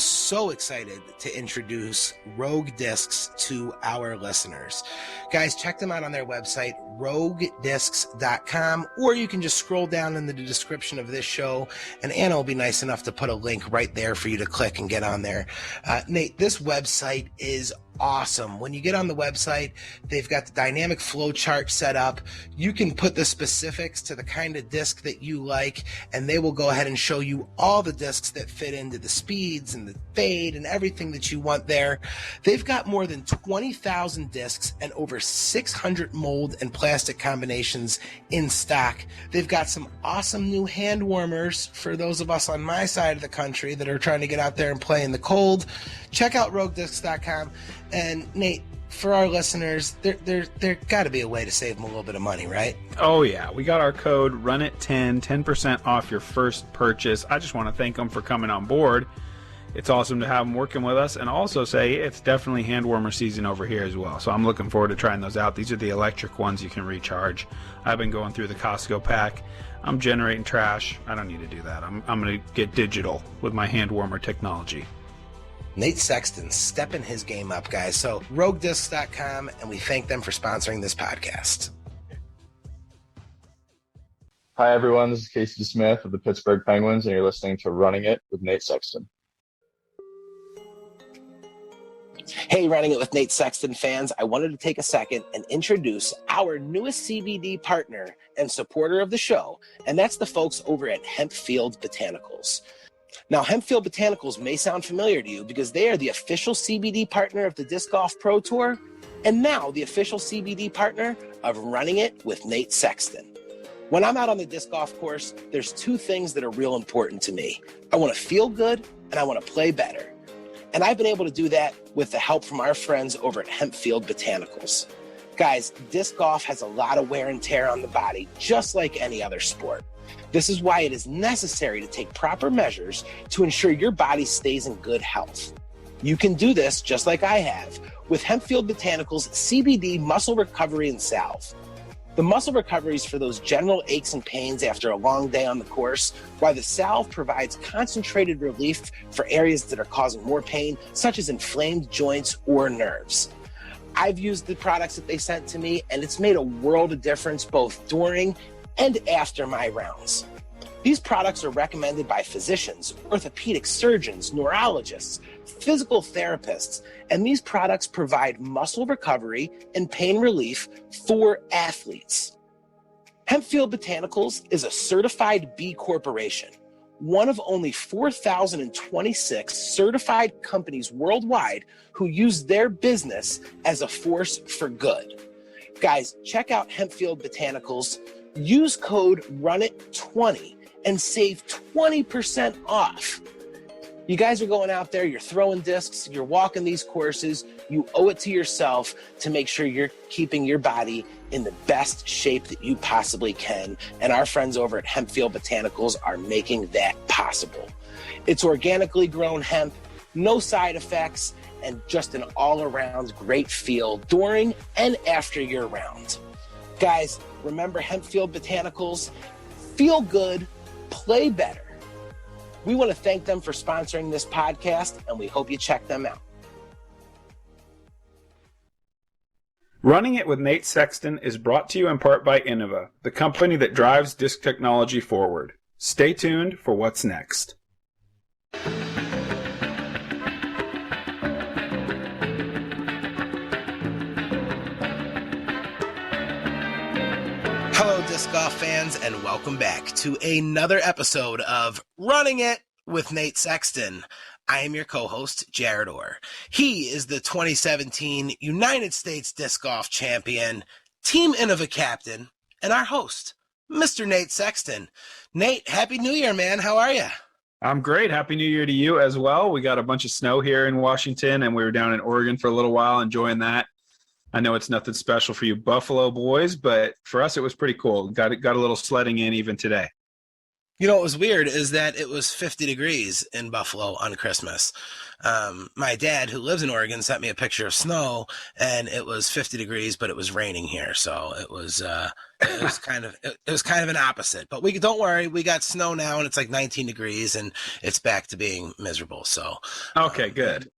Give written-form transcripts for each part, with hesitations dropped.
so excited to introduce Rogue Discs to our listeners. Guys, check them out on their website, roguediscs.com, or you can just scroll down in the description of this show, and Anna will be nice enough to put a link right there for you to click and get on there. Nate, this website is awesome. When you get on the website, they've got the dynamic flow chart set up. You can put the specifics to the kind of disc that you like, and they will go ahead and show you all the discs that fit into the speeds and the fade and everything that you want there. They've got more than 20,000 discs and over 600 mold and plastic combinations in stock. They've got some awesome new hand warmers for those of us on my side of the country that are trying to get out there and play in the cold. Check out roguediscs.com. And Nate, for our listeners, there got to be a way to save them a little bit of money, right? Oh yeah, we got our code RUNIT10, 10% off your first purchase. I just want to thank them for coming on board. It's awesome to have them working with us, and also say it's definitely hand warmer season over here as well. So I'm looking forward to trying those out. These are the electric ones you can recharge. I've been going through the Costco pack. I'm generating trash. I don't need to do that. I'm going to get digital with my hand warmer technology. Nate Sexton stepping his game up, guys. So roguediscs.com, and we thank them for sponsoring this podcast. Hi, everyone. This is Casey Smith of the Pittsburgh Penguins, and you're listening to Running It with Nate Sexton. Hey, Running It with Nate Sexton fans, I wanted to take a second and introduce our newest CBD partner and supporter of the show, and that's the folks over at Hempfield Botanicals. Now, Hempfield Botanicals may sound familiar to you because they are the official CBD partner of the Disc Golf Pro Tour, and now the official CBD partner of Running It with Nate Sexton. When I'm out on the disc golf course, there's two things that are real important to me. I want to feel good, and I want to play better. And I've been able to do that with the help from our friends over at Hempfield Botanicals. Guys, disc golf has a lot of wear and tear on the body, just like any other sport. This is why it is necessary to take proper measures to ensure your body stays in good health. You can do this, just like I have, with Hempfield Botanicals CBD Muscle Recovery and Salve. The muscle recovery is for those general aches and pains after a long day on the course, while the salve provides concentrated relief for areas that are causing more pain, such as inflamed joints or nerves. I've used the products that they sent to me, and it's made a world of difference both during and after my rounds. These products are recommended by physicians, orthopedic surgeons, neurologists, physical therapists, and these products provide muscle recovery and pain relief for athletes. Hempfield Botanicals is a certified B Corporation, one of only 4,026 certified companies worldwide who use their business as a force for good. Guys, check out Hempfield Botanicals. Use code RUNIT20 and save 20% off. You guys are going out there, you're throwing discs, you're walking these courses, you owe it to yourself to make sure you're keeping your body in the best shape that you possibly can. And our friends over at Hempfield Botanicals are making that possible. It's organically grown hemp, no side effects, and just an all-around great feel during and after your round. Guys, remember Hempfield Botanicals, feel good, play better. We want to thank them for sponsoring this podcast, and we hope you check them out. Running It with Nate Sexton is brought to you in part by Innova, the company that drives disc technology forward. Stay tuned for what's next. Hello, disc golf fans, and welcome back to another episode of Running It with Nate Sexton. I am your co-host, Jarett. He is the 2017 United States Disc Golf Champion, Team Innova Captain, and our host, Mr. Nate Sexton. Nate, Happy New Year, man. How are you? I'm great. Happy New Year to you as well. We got a bunch of snow here in Washington, and we were down in Oregon for a little while enjoying that. I know it's nothing special for you Buffalo boys, but for us it was pretty cool. Got a little sledding in even today. You know what was weird is that it was 50 degrees in Buffalo on Christmas. My dad, who lives in Oregon, sent me a picture of snow, and it was 50 degrees, but it was raining here. So it was It was kind of an opposite, but don't worry, we got snow now and it's like 19 degrees and it's back to being miserable. So, Okay, good.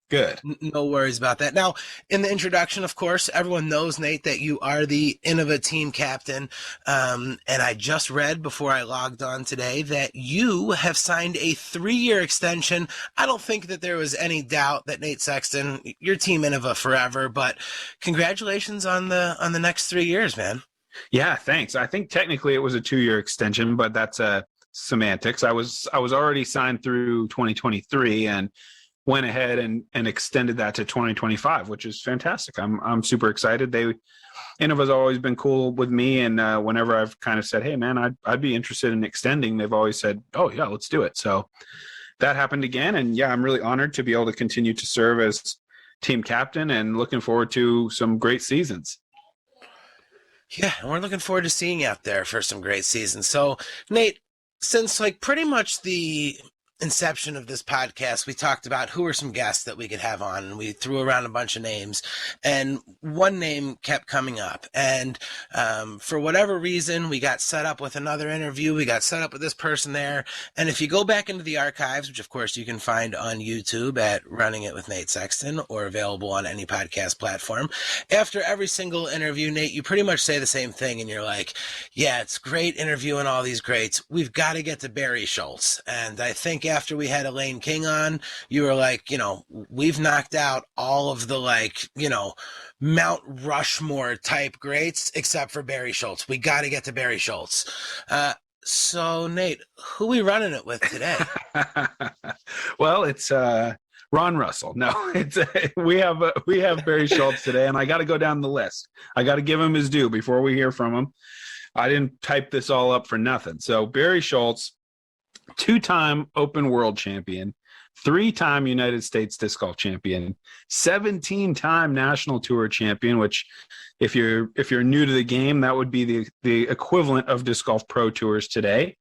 No worries about that. Now, in the introduction, of course, everyone knows, Nate, that you are the Innova team captain. And I just read before I logged on today that you have signed a 3-year extension. I don't think that there was any doubt that Nate Sexton, your team Innova forever, but congratulations on the next 3 years, man. Yeah, thanks. I think technically it was a 2-year extension, but that's semantics. I was already signed through 2023 and went ahead and extended that to 2025, which is fantastic. I'm super excited. Innova's always been cool with me, and whenever I've kind of said, "Hey, man, I'd be interested in extending," they've always said, "Oh yeah, let's do it." So that happened again, and yeah, I'm really honored to be able to continue to serve as team captain, and looking forward to some great seasons. Yeah, and we're looking forward to seeing you out there for some great seasons. So, Nate, since like pretty much the inception of this podcast, we talked about who are some guests that we could have on, and we threw around a bunch of names, and one name kept coming up. And for whatever reason, we got set up with another interview. We got set up with this person there. And if you go back into the archives, which of course you can find on YouTube at Running It with Nate Sexton or available on any podcast platform, after every single interview, Nate, you pretty much say the same thing. And you're like, yeah, it's great interviewing all these greats. We've got to get to Barry Schultz. And I think after we had Elaine King on, you were like, we've knocked out all of the Mount Rushmore type greats except for Barry Schultz. We got to get to Barry Schultz. So Nate, who we running it with today? Well, it's Ron Russell. No, it's we have Barry Schultz today, and I got to go down the list. I got to give him his due before we hear from him. I didn't type this all up for nothing. So Barry Schultz, 2-time Open World Champion, 3-time United States Disc Golf Champion, 17-time National Tour Champion, which if you're new to the game, that would be the equivalent of Disc Golf Pro Tours today.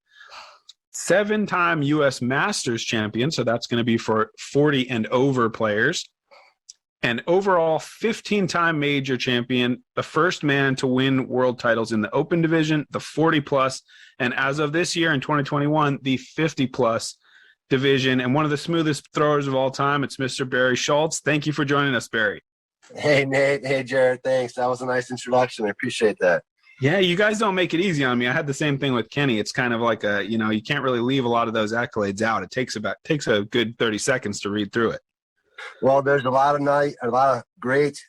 7-time U.S. Masters Champion, so that's going to be for 40 and over players. And overall 15-time major champion, the first man to win world titles in the open division, the 40 plus, and as of this year in 2021, the 50 plus division, and one of the smoothest throwers of all time. It's Mr. Barry Schultz. Thank you for joining us, Barry. Hey, Nate. Hey, Jarett. Thanks. That was a nice introduction. I appreciate that. Yeah, you guys don't make it easy on me. I had the same thing with Kenny. It's kind of like you can't really leave a lot of those accolades out. It takes a good 30 seconds to read through it. Well, there's a lot of great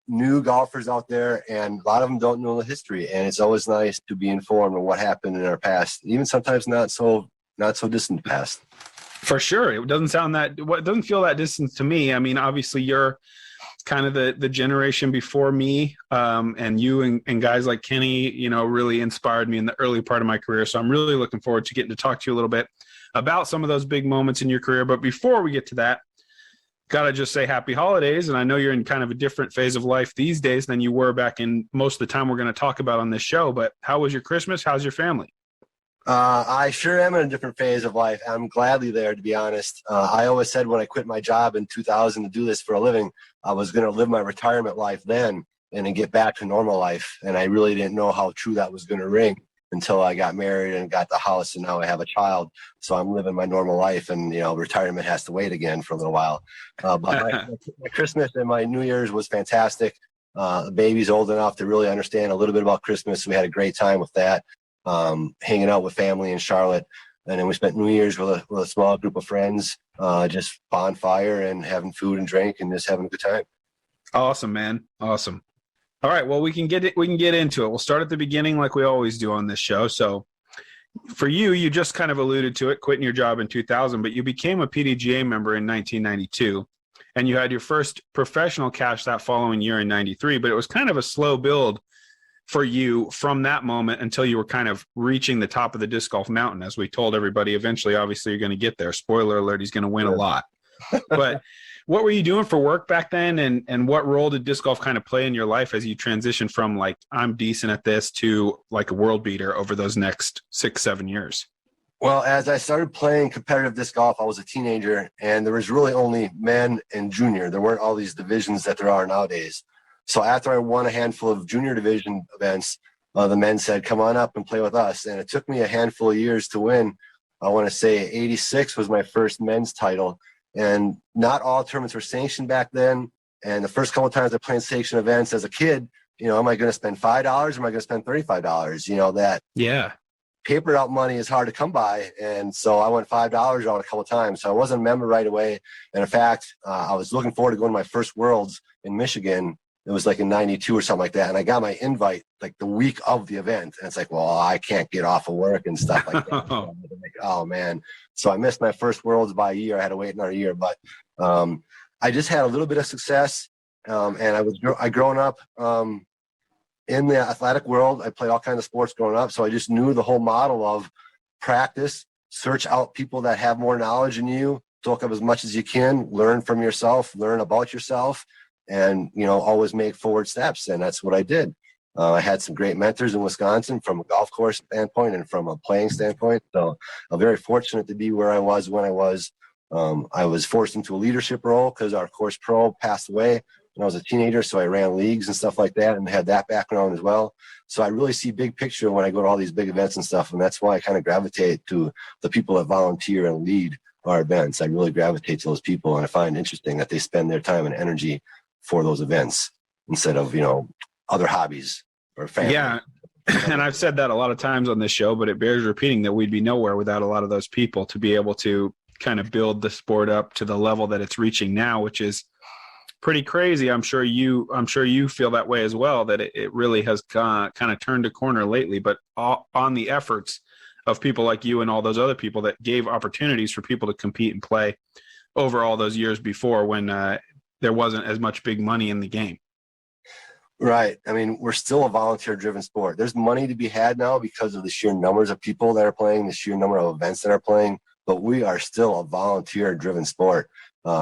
new golfers out there, and a lot of them don't know the history. And it's always nice to be informed of what happened in our past, even sometimes not so distant past. For sure, it doesn't feel that distant to me. I mean, obviously, you're kind of the generation before me, and you and guys like Kenny, really inspired me in the early part of my career. So I'm really looking forward to getting to talk to you a little bit about some of those big moments in your career. But before we get to that, gotta just say happy holidays. And I know you're in kind of a different phase of life these days than you were back in most of the time we're going to talk about on this show. But how was your Christmas? How's your family? I sure am in a different phase of life. I'm gladly there, to be honest. I always said when I quit my job in 2000 to do this for a living, I was going to live my retirement life then and then get back to normal life. And I really didn't know how true that was going to ring until I got married and got the house, and now I have a child. So I'm living my normal life, and retirement has to wait again for a little while. But my Christmas and my New Year's was fantastic. The baby's old enough to really understand a little bit about Christmas. We had a great time with that, hanging out with family in Charlotte. And then we spent New Year's with a small group of friends, just bonfire and having food and drink and just having a good time. Awesome, man. Awesome. All right. Well, we can get into it. We'll start at the beginning like we always do on this show. So for you just kind of alluded to it, quitting your job in 2000, but you became a PDGA member in 1992, and you had your first professional cash that following year in 93, but it was kind of a slow build for you from that moment until you were kind of reaching the top of the disc golf mountain. As we told everybody, eventually, obviously you're going to get there. Spoiler alert, he's going to win a lot. But what were you doing for work back then? And what role did disc golf kind of play in your life as you transitioned from like, I'm decent at this to like a world beater over those next 6-7 years? Well, as I started playing competitive disc golf, I was a teenager, and there was really only men and junior. There weren't all these divisions that there are nowadays. So after I won a handful of junior division events, the men said, come on up and play with us. And it took me a handful of years to win. I want to say 86 was my first men's title. And not all tournaments were sanctioned back then. And the first couple of times I played sanctioned events as a kid, am I going to spend $5 or am I going to spend $35? That paper out money is hard to come by. And so I went $5 out a couple of times. So I wasn't a member right away. And in fact, I was looking forward to going to my first Worlds in Michigan. It was like in 92 or something like that. And I got my invite like the week of the event. And it's like, well, I can't get off of work and stuff like that. So like, oh, man. So I missed my first Worlds by a year. I had to wait another year. But I just had a little bit of success. And I grown up in the athletic world. I played all kinds of sports growing up. So I just knew the whole model of practice, search out people that have more knowledge than you, soak up as much as you can, learn from yourself, learn about yourself. And, always make forward steps. And that's what I did. I had some great mentors in Wisconsin from a golf course standpoint and from a playing standpoint. So I'm very fortunate to be where I was when I was. I was forced into a leadership role because our course pro passed away when I was a teenager. So I ran leagues and stuff like that and had that background as well. So I really see big picture when I go to all these big events and stuff. And that's why I kind of gravitate to the people that volunteer and lead our events. I really gravitate to those people. And I find it interesting that they spend their time and energy for those events instead of, other hobbies or family. Yeah. And I've said that a lot of times on this show, but it bears repeating that we'd be nowhere without a lot of those people to be able to kind of build the sport up to the level that it's reaching now, which is pretty crazy. I'm sure you feel that way as well, that it really has kind of turned a corner lately, but on the efforts of people like you and all those other people that gave opportunities for people to compete and play over all those years before when there wasn't as much big money in the game. Right. I mean, we're still a volunteer-driven sport. There's money to be had now because of the sheer numbers of people that are playing, the sheer number of events that are playing, but we are still a volunteer-driven sport.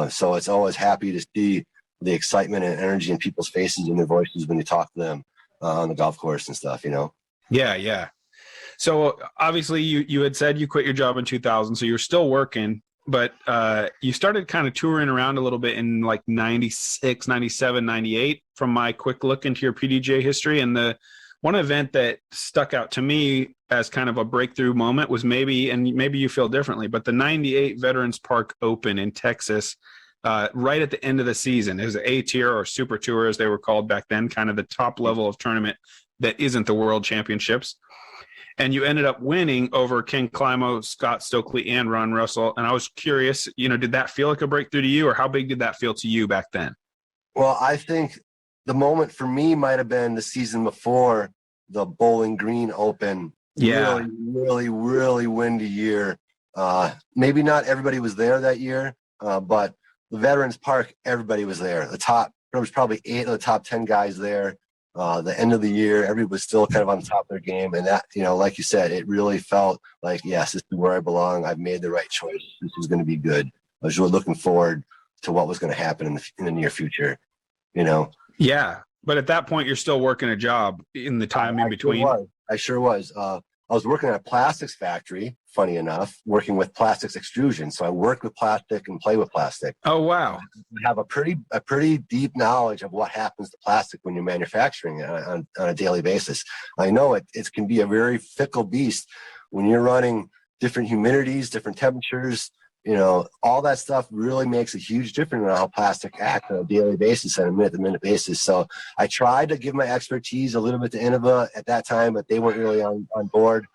So it's always happy to see the excitement and energy in people's faces and their voices when you talk to them on the golf course and stuff, Yeah. So obviously you had said you quit your job in 2000, so you're still working. But you started kind of touring around a little bit in like 96, 97, 98 from my quick look into your PDGA history. And the one event that stuck out to me as kind of a breakthrough moment was maybe you feel differently, but the 98 Veterans Park Open in Texas, right at the end of the season. It was an A-tier or Super Tour, as they were called back then, kind of the top level of tournament that isn't the World Championships. And you ended up winning over Ken Climo, Scott Stokely, and Ron Russell. And I was curious, did that feel like a breakthrough to you, or how big did that feel to you back then? Well, I think the moment for me might have been the season before the Bowling Green Open. Yeah. Really, really, really windy year. Maybe not everybody was there that year, but the Veterans Park, everybody was there. There was probably 8 of the top 10 guys there. The end of the year, everybody was still kind of on top of their game. And that, like you said, it really felt like, yes, this is where I belong. I've made the right choice. This is going to be good. I was really looking forward to what was going to happen in the near future, Yeah. But at that point, you're still working a job in the time in between. I sure was. I was working at a plastics factory, funny enough, working with plastics extrusion. So I worked with plastic and play with plastic. Oh, wow. I have a pretty deep knowledge of what happens to plastic when you're manufacturing it on a daily basis. I know it can be a very fickle beast when you're running different humidities, different temperatures. All that stuff really makes a huge difference in how plastic acts on a daily basis and a minute-to-minute basis. So I tried to give my expertise a little bit to Innova at that time, but they weren't really on board.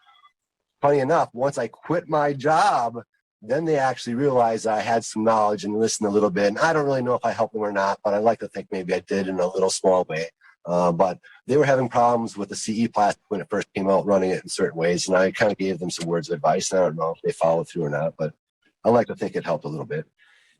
Funny enough, once I quit my job, then they actually realized I had some knowledge and listened a little bit. And I don't really know if I helped them or not, but I like to think maybe I did in a little small way. But they were having problems with the CE plastic when it first came out, running it in certain ways. And I kind of gave them some words of advice. And I don't know if they followed through or not, but I like to think it helped a little bit.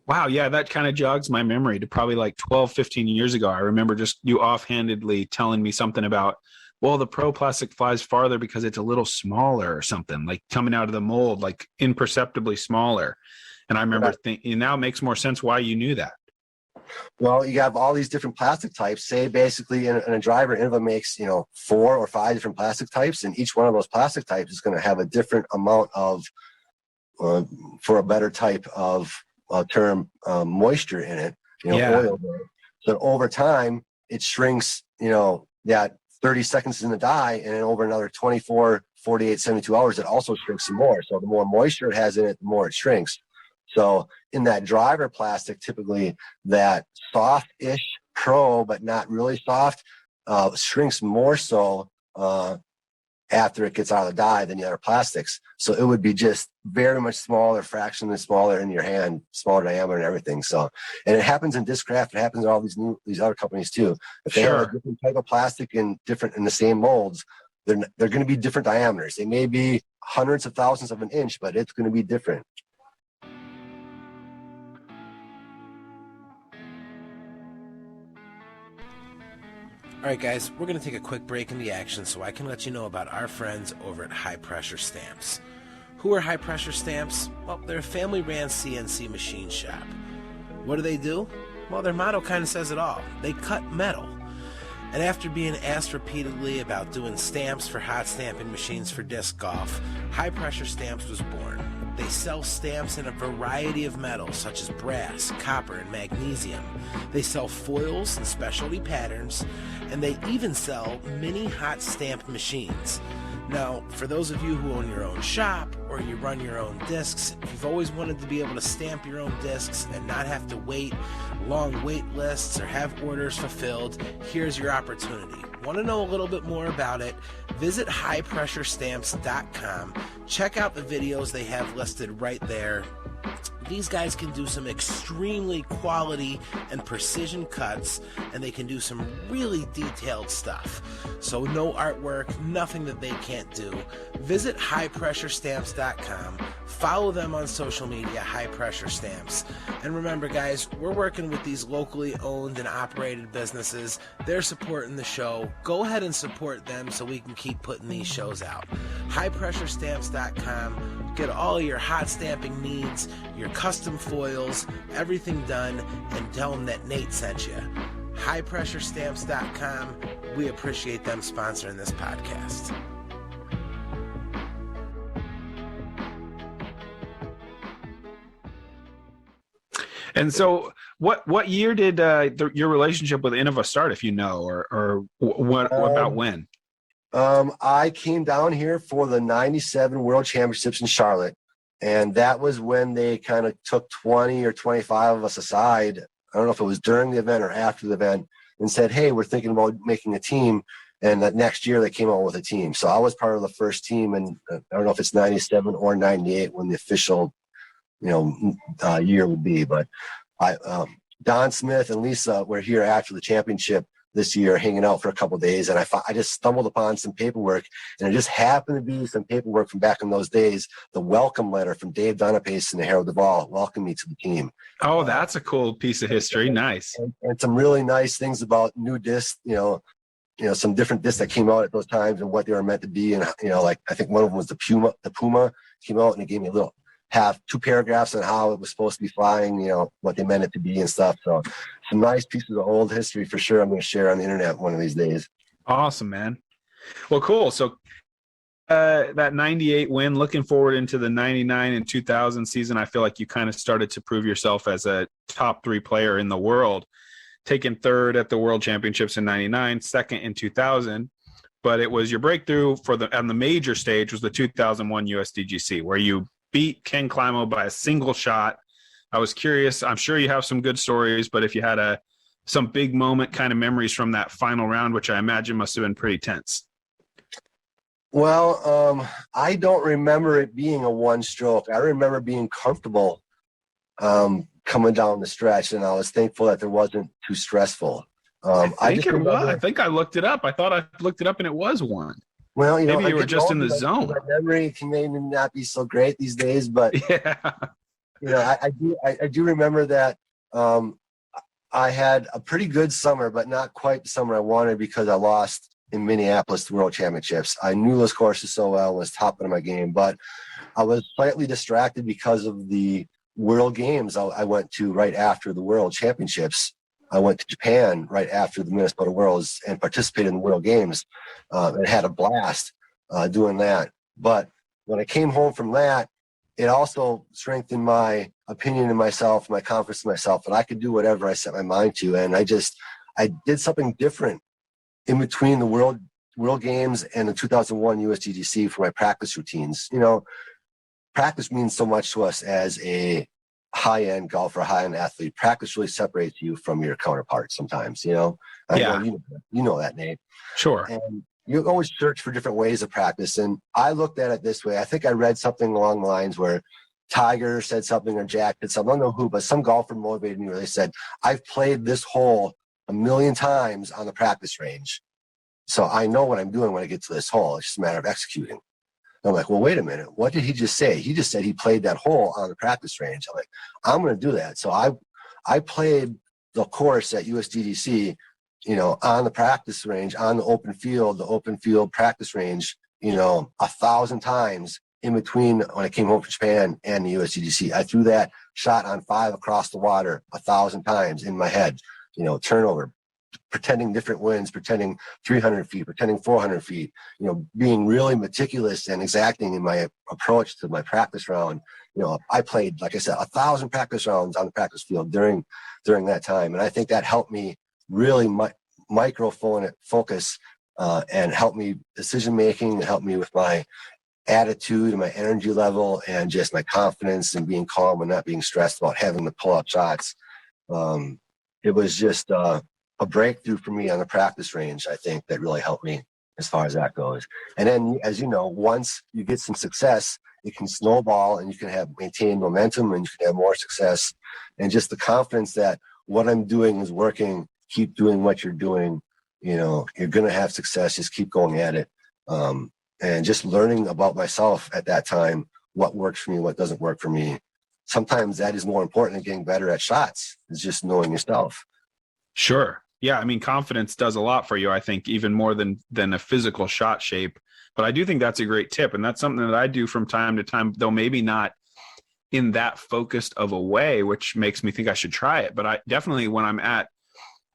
Wow. Yeah. That kind of jogs my memory to probably like 12, 15 years ago. I remember just you offhandedly telling me something about, well, the pro plastic flies farther because it's a little smaller or something, like coming out of the mold, like imperceptibly smaller. And I remember thinking, now it makes more sense why you knew that. Well, you have all these different plastic types. Say basically in a driver, Innova makes 4 or 5 different plastic types, and each one of those plastic types is going to have a different amount of for a better type of term, moisture in it, oil there. So over time, it shrinks, that 30 seconds in the dye, and then over another 24, 48, 72 hours, it also shrinks some more. So the more moisture it has in it, the more it shrinks. So in that driver plastic, typically that soft-ish pro, but not really soft, shrinks more so after it gets out of the dye than the other plastics. So it would be just very much smaller, fractionally smaller in your hand, smaller diameter and everything. So, and it happens in Discraft. It happens in all these other companies too. If they have a different type of plastic in the same molds, they're going to be different diameters. They may be hundreds of thousands of an inch, but it's going to be different. All right, guys, we're going to take a quick break in the action so I can let you know about our friends over at High Pressure Stamps. Who are High Pressure Stamps? Well, they're a family-ran CNC machine shop. What do they do? Well, their motto kind of says it all. They cut metal. And after being asked repeatedly about doing stamps for hot stamping machines for disc golf, High Pressure Stamps was born. They sell stamps in a variety of metals such as brass, copper, and magnesium. They sell foils and specialty patterns, and they even sell mini hot stamp machines. Now, for those of you who own your own shop or you run your own discs, if you've always wanted to be able to stamp your own discs and not have to wait long wait lists or have orders fulfilled, here's your opportunity. Want to know a little bit more about it? Visit highpressurestamps.com. Check out the videos they have listed right there. These guys can do some extremely quality and precision cuts, and they can do some really detailed stuff. So no artwork, nothing that they can't do. Visit highpressurestamps.com. Follow them on social media, High Pressure Stamps. And remember, guys, we're working with these locally owned and operated businesses. They're supporting the show. Go ahead and support them so we can keep putting these shows out. highpressurestamps.com. Get all your hot stamping needs, your custom foils, everything done, and tell them that Nate sent you. highpressurestamps.com. We appreciate them sponsoring this podcast. And so, what year did your relationship with Innova start, if you know, or what about when? I came down here for the '97 World Championships in Charlotte, and that was when they kind of took 20 or 25 of us aside. I don't know if it was during the event or after the event, and said, "Hey, we're thinking about making a team." And that next year they came out with a team. So I was part of the first team, and I don't know if it's '97 or '98 when the official, year would be. But Don Smith and Lisa were here after the championship this year, hanging out for a couple of days, and I just stumbled upon some paperwork, and it just happened to be some paperwork from back in those days, the welcome letter from Dave Donapace and Harold Duvall welcoming me to the team. Oh, that's a cool piece of history. Nice. And some really nice things about new discs, some different discs that came out at those times and what they were meant to be. And, like I think one of them was the Puma came out, and it gave me two paragraphs on how it was supposed to be flying, what they meant it to be and stuff. So some nice pieces of old history for sure I'm going to share on the internet one of these days. Awesome, man. Well, cool. So that 98 win, looking forward into the 99 and 2000 season, I feel like you kind of started to prove yourself as a top 3 player in the world, taking third at the World Championships in 99, second in 2000. But it was your breakthrough on the major stage was the 2001 USDGC, where you beat Ken Climo by a single shot. I was curious. I'm sure you have some good stories, but if you had some big moment kind of memories from that final round, which I imagine must have been pretty tense. Well, I don't remember it being a one stroke. I remember being comfortable coming down the stretch, and I was thankful that there wasn't too stressful. I think I looked it up. I thought I looked it up and it was one. Well, maybe you were just in the zone. My memory can maybe not be so great these days, but yeah, I do remember that I had a pretty good summer, but not quite the summer I wanted because I lost in Minneapolis the World Championships. I knew those courses so well, was top of my game, but I was slightly distracted because of the World Games I went to right after the World Championships. I went to Japan right after the Minnesota Worlds and participated in the World Games and had a blast doing that. But when I came home from that, it also strengthened my opinion in myself, my confidence in myself, and I could do whatever I set my mind to. And I did something different in between the World World Games and the 2001 USDGC for my practice routines. You know, practice means so much to us as a high-end golfer, high-end athlete. Practice really separates you from your counterparts sometimes, you know. I know you know that, Nate. Sure. And you always search for different ways of practice. And I looked at it this way. I think I read something along the lines where Tiger said something or Jack did something. I don't know who, but some golfer motivated me where they said, I've played this hole 1,000,000 times on the practice range. So I know what I'm doing when I get to this hole. It's just a matter of executing. And I'm like, well, wait a minute. What did he just say? He just said he played that hole on the practice range. I'm like, I'm going to do that. So I played the course at USDGC, you know, on the practice range, on the open field practice range, you know, 1,000 times in between when I came home from Japan and the USDGC. I threw that shot on 5 across the water 1,000 times in my head, you know, turnover, pretending different winds, pretending 300 feet, pretending 400 feet, you know, being really meticulous and exacting in my approach to my practice round. You know, I played, like I said, 1,000 practice rounds on the practice field during that time. And I think that helped me really focus and help me decision-making, and help me with my attitude and my energy level and just my confidence and being calm and not being stressed about having to pull up shots. It was just a breakthrough for me on the practice range, I think, that really helped me as far as that goes. And then, as you know, once you get some success, it can snowball and you can maintain momentum and you can have more success. And just the confidence that what I'm doing is working, keep doing what you're doing, you know, you're going to have success, just keep going at it. And just learning about myself at that time, what works for me, what doesn't work for me. Sometimes that is more important than getting better at shots, is just knowing yourself. Sure. Yeah. I mean, confidence does a lot for you, I think, even more than a physical shot shape. But I do think that's a great tip. And that's something that I do from time to time, though maybe not in that focused of a way, which makes me think I should try it. But I definitely, when I'm at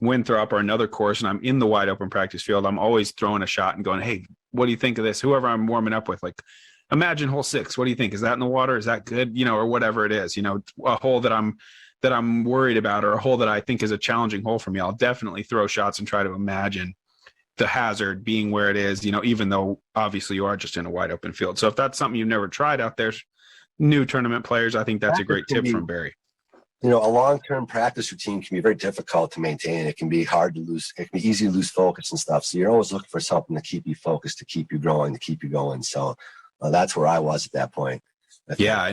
Winthrop or another course and I'm in the wide open practice field, I'm always throwing a shot and going, hey, what do you think of this? Whoever I'm warming up with, like, imagine hole 6. What do you think? Is that in the water? Is that good? You know, or whatever it is, you know, a hole that I'm worried about, or a hole that I think is a challenging hole for me. I'll definitely throw shots and try to imagine the hazard being where it is, you know, even though obviously you are just in a wide open field. So if that's something you've never tried out there, new tournament players, I think that's a great tip from Barry. You know, a long-term practice routine can be very difficult to maintain. It can be hard to lose. It can be easy to lose focus and stuff. So you're always looking for something to keep you focused, to keep you growing, to keep you going. So that's where I was at that point. Yeah,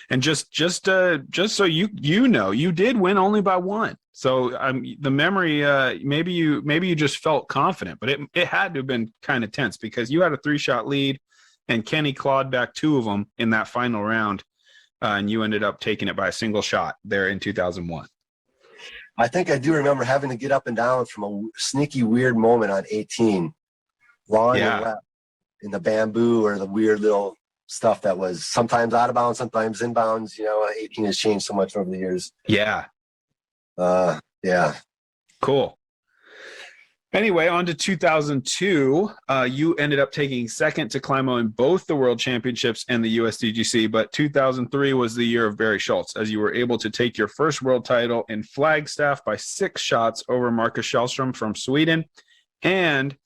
and just so you know, you did win only by 1. So the memory, maybe you just felt confident, but it had to have been kind of tense because you had a 3-shot lead, and Kenny clawed back 2 of them in that final round. And you ended up taking it by a single shot there in 2001. I think I do remember having to get up and down from a sneaky, weird moment on 18, long and left in the bamboo or the weird little stuff that was sometimes out of bounds, sometimes in bounds. You know, 18 has changed so much over the years. Yeah. Yeah. Cool. Anyway, on to 2002. You ended up taking second to Climo in both the World Championships and the USDGC, but 2003 was the year of Barry Schultz, as you were able to take your first world title in Flagstaff by 6 shots over Marcus Källström from Sweden. And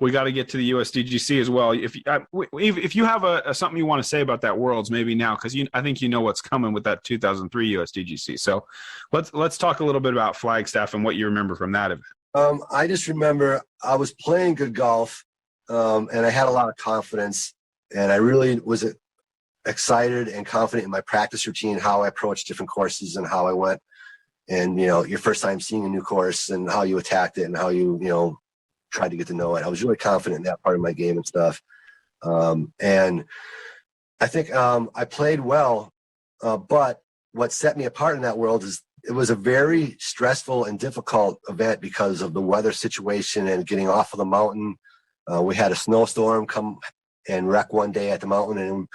we got to get to the USDGC as well. If you have something you want to say about that Worlds, maybe now, because I think you know what's coming with that 2003 USDGC. So let's talk a little bit about Flagstaff and what you remember from that event. I just remember I was playing good golf, and I had a lot of confidence, and I really was excited and confident in my practice routine, how I approached different courses and how I went. And, you know, your first time seeing a new course and how you attacked it and how you know, tried to get to know it. I was really confident in that part of my game and stuff. And I think I played well, but what set me apart in that world is it was a very stressful and difficult event because of the weather situation and getting off of the mountain. We had a snowstorm come and wreck one day at the mountain, and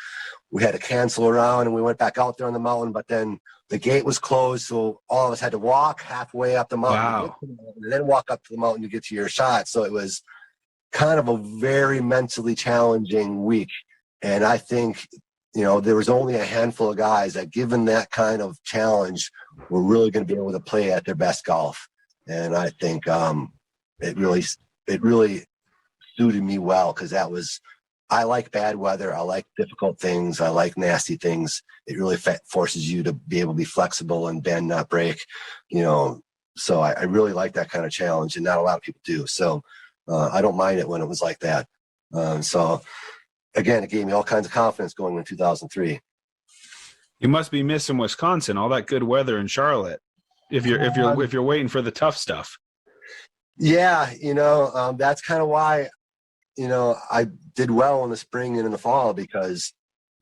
we had to cancel around, and we went back out there on the mountain, but then the gate was closed, so all of us had to walk halfway up the mountain, and then walk up to the mountain to get to your shot. So it was kind of a very mentally challenging week. And I think, you know, there was only a handful of guys that, given that kind of challenge, were really going to be able to play at their best golf. And I think it really suited me well because I like bad weather. I like difficult things. I like nasty things. It really forces you to be able to be flexible and bend, not break, So I really like that kind of challenge, and not a lot of people do. So I don't mind it when it was like that. So again, it gave me all kinds of confidence going into 2003. You must be missing Wisconsin, all that good weather in Charlotte. If you're waiting for the tough stuff. Yeah, that's kind of why, I did well in the spring and in the fall because,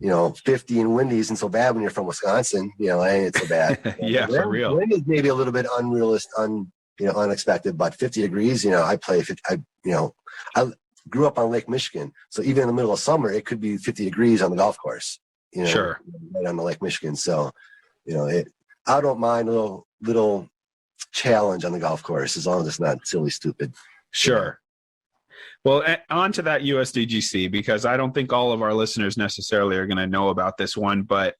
50 and windy isn't so bad when you're from Wisconsin. Ain't so bad. Yeah, for real. Wind is maybe a little bit unexpected, but 50 degrees, I play. I grew up on Lake Michigan, so even in the middle of summer, it could be 50 degrees on the golf course. Sure. Right on the Lake Michigan. So, I don't mind a little challenge on the golf course as long as it's not silly, stupid. Sure. Well, on to that USDGC, because I don't think all of our listeners necessarily are going to know about this one, but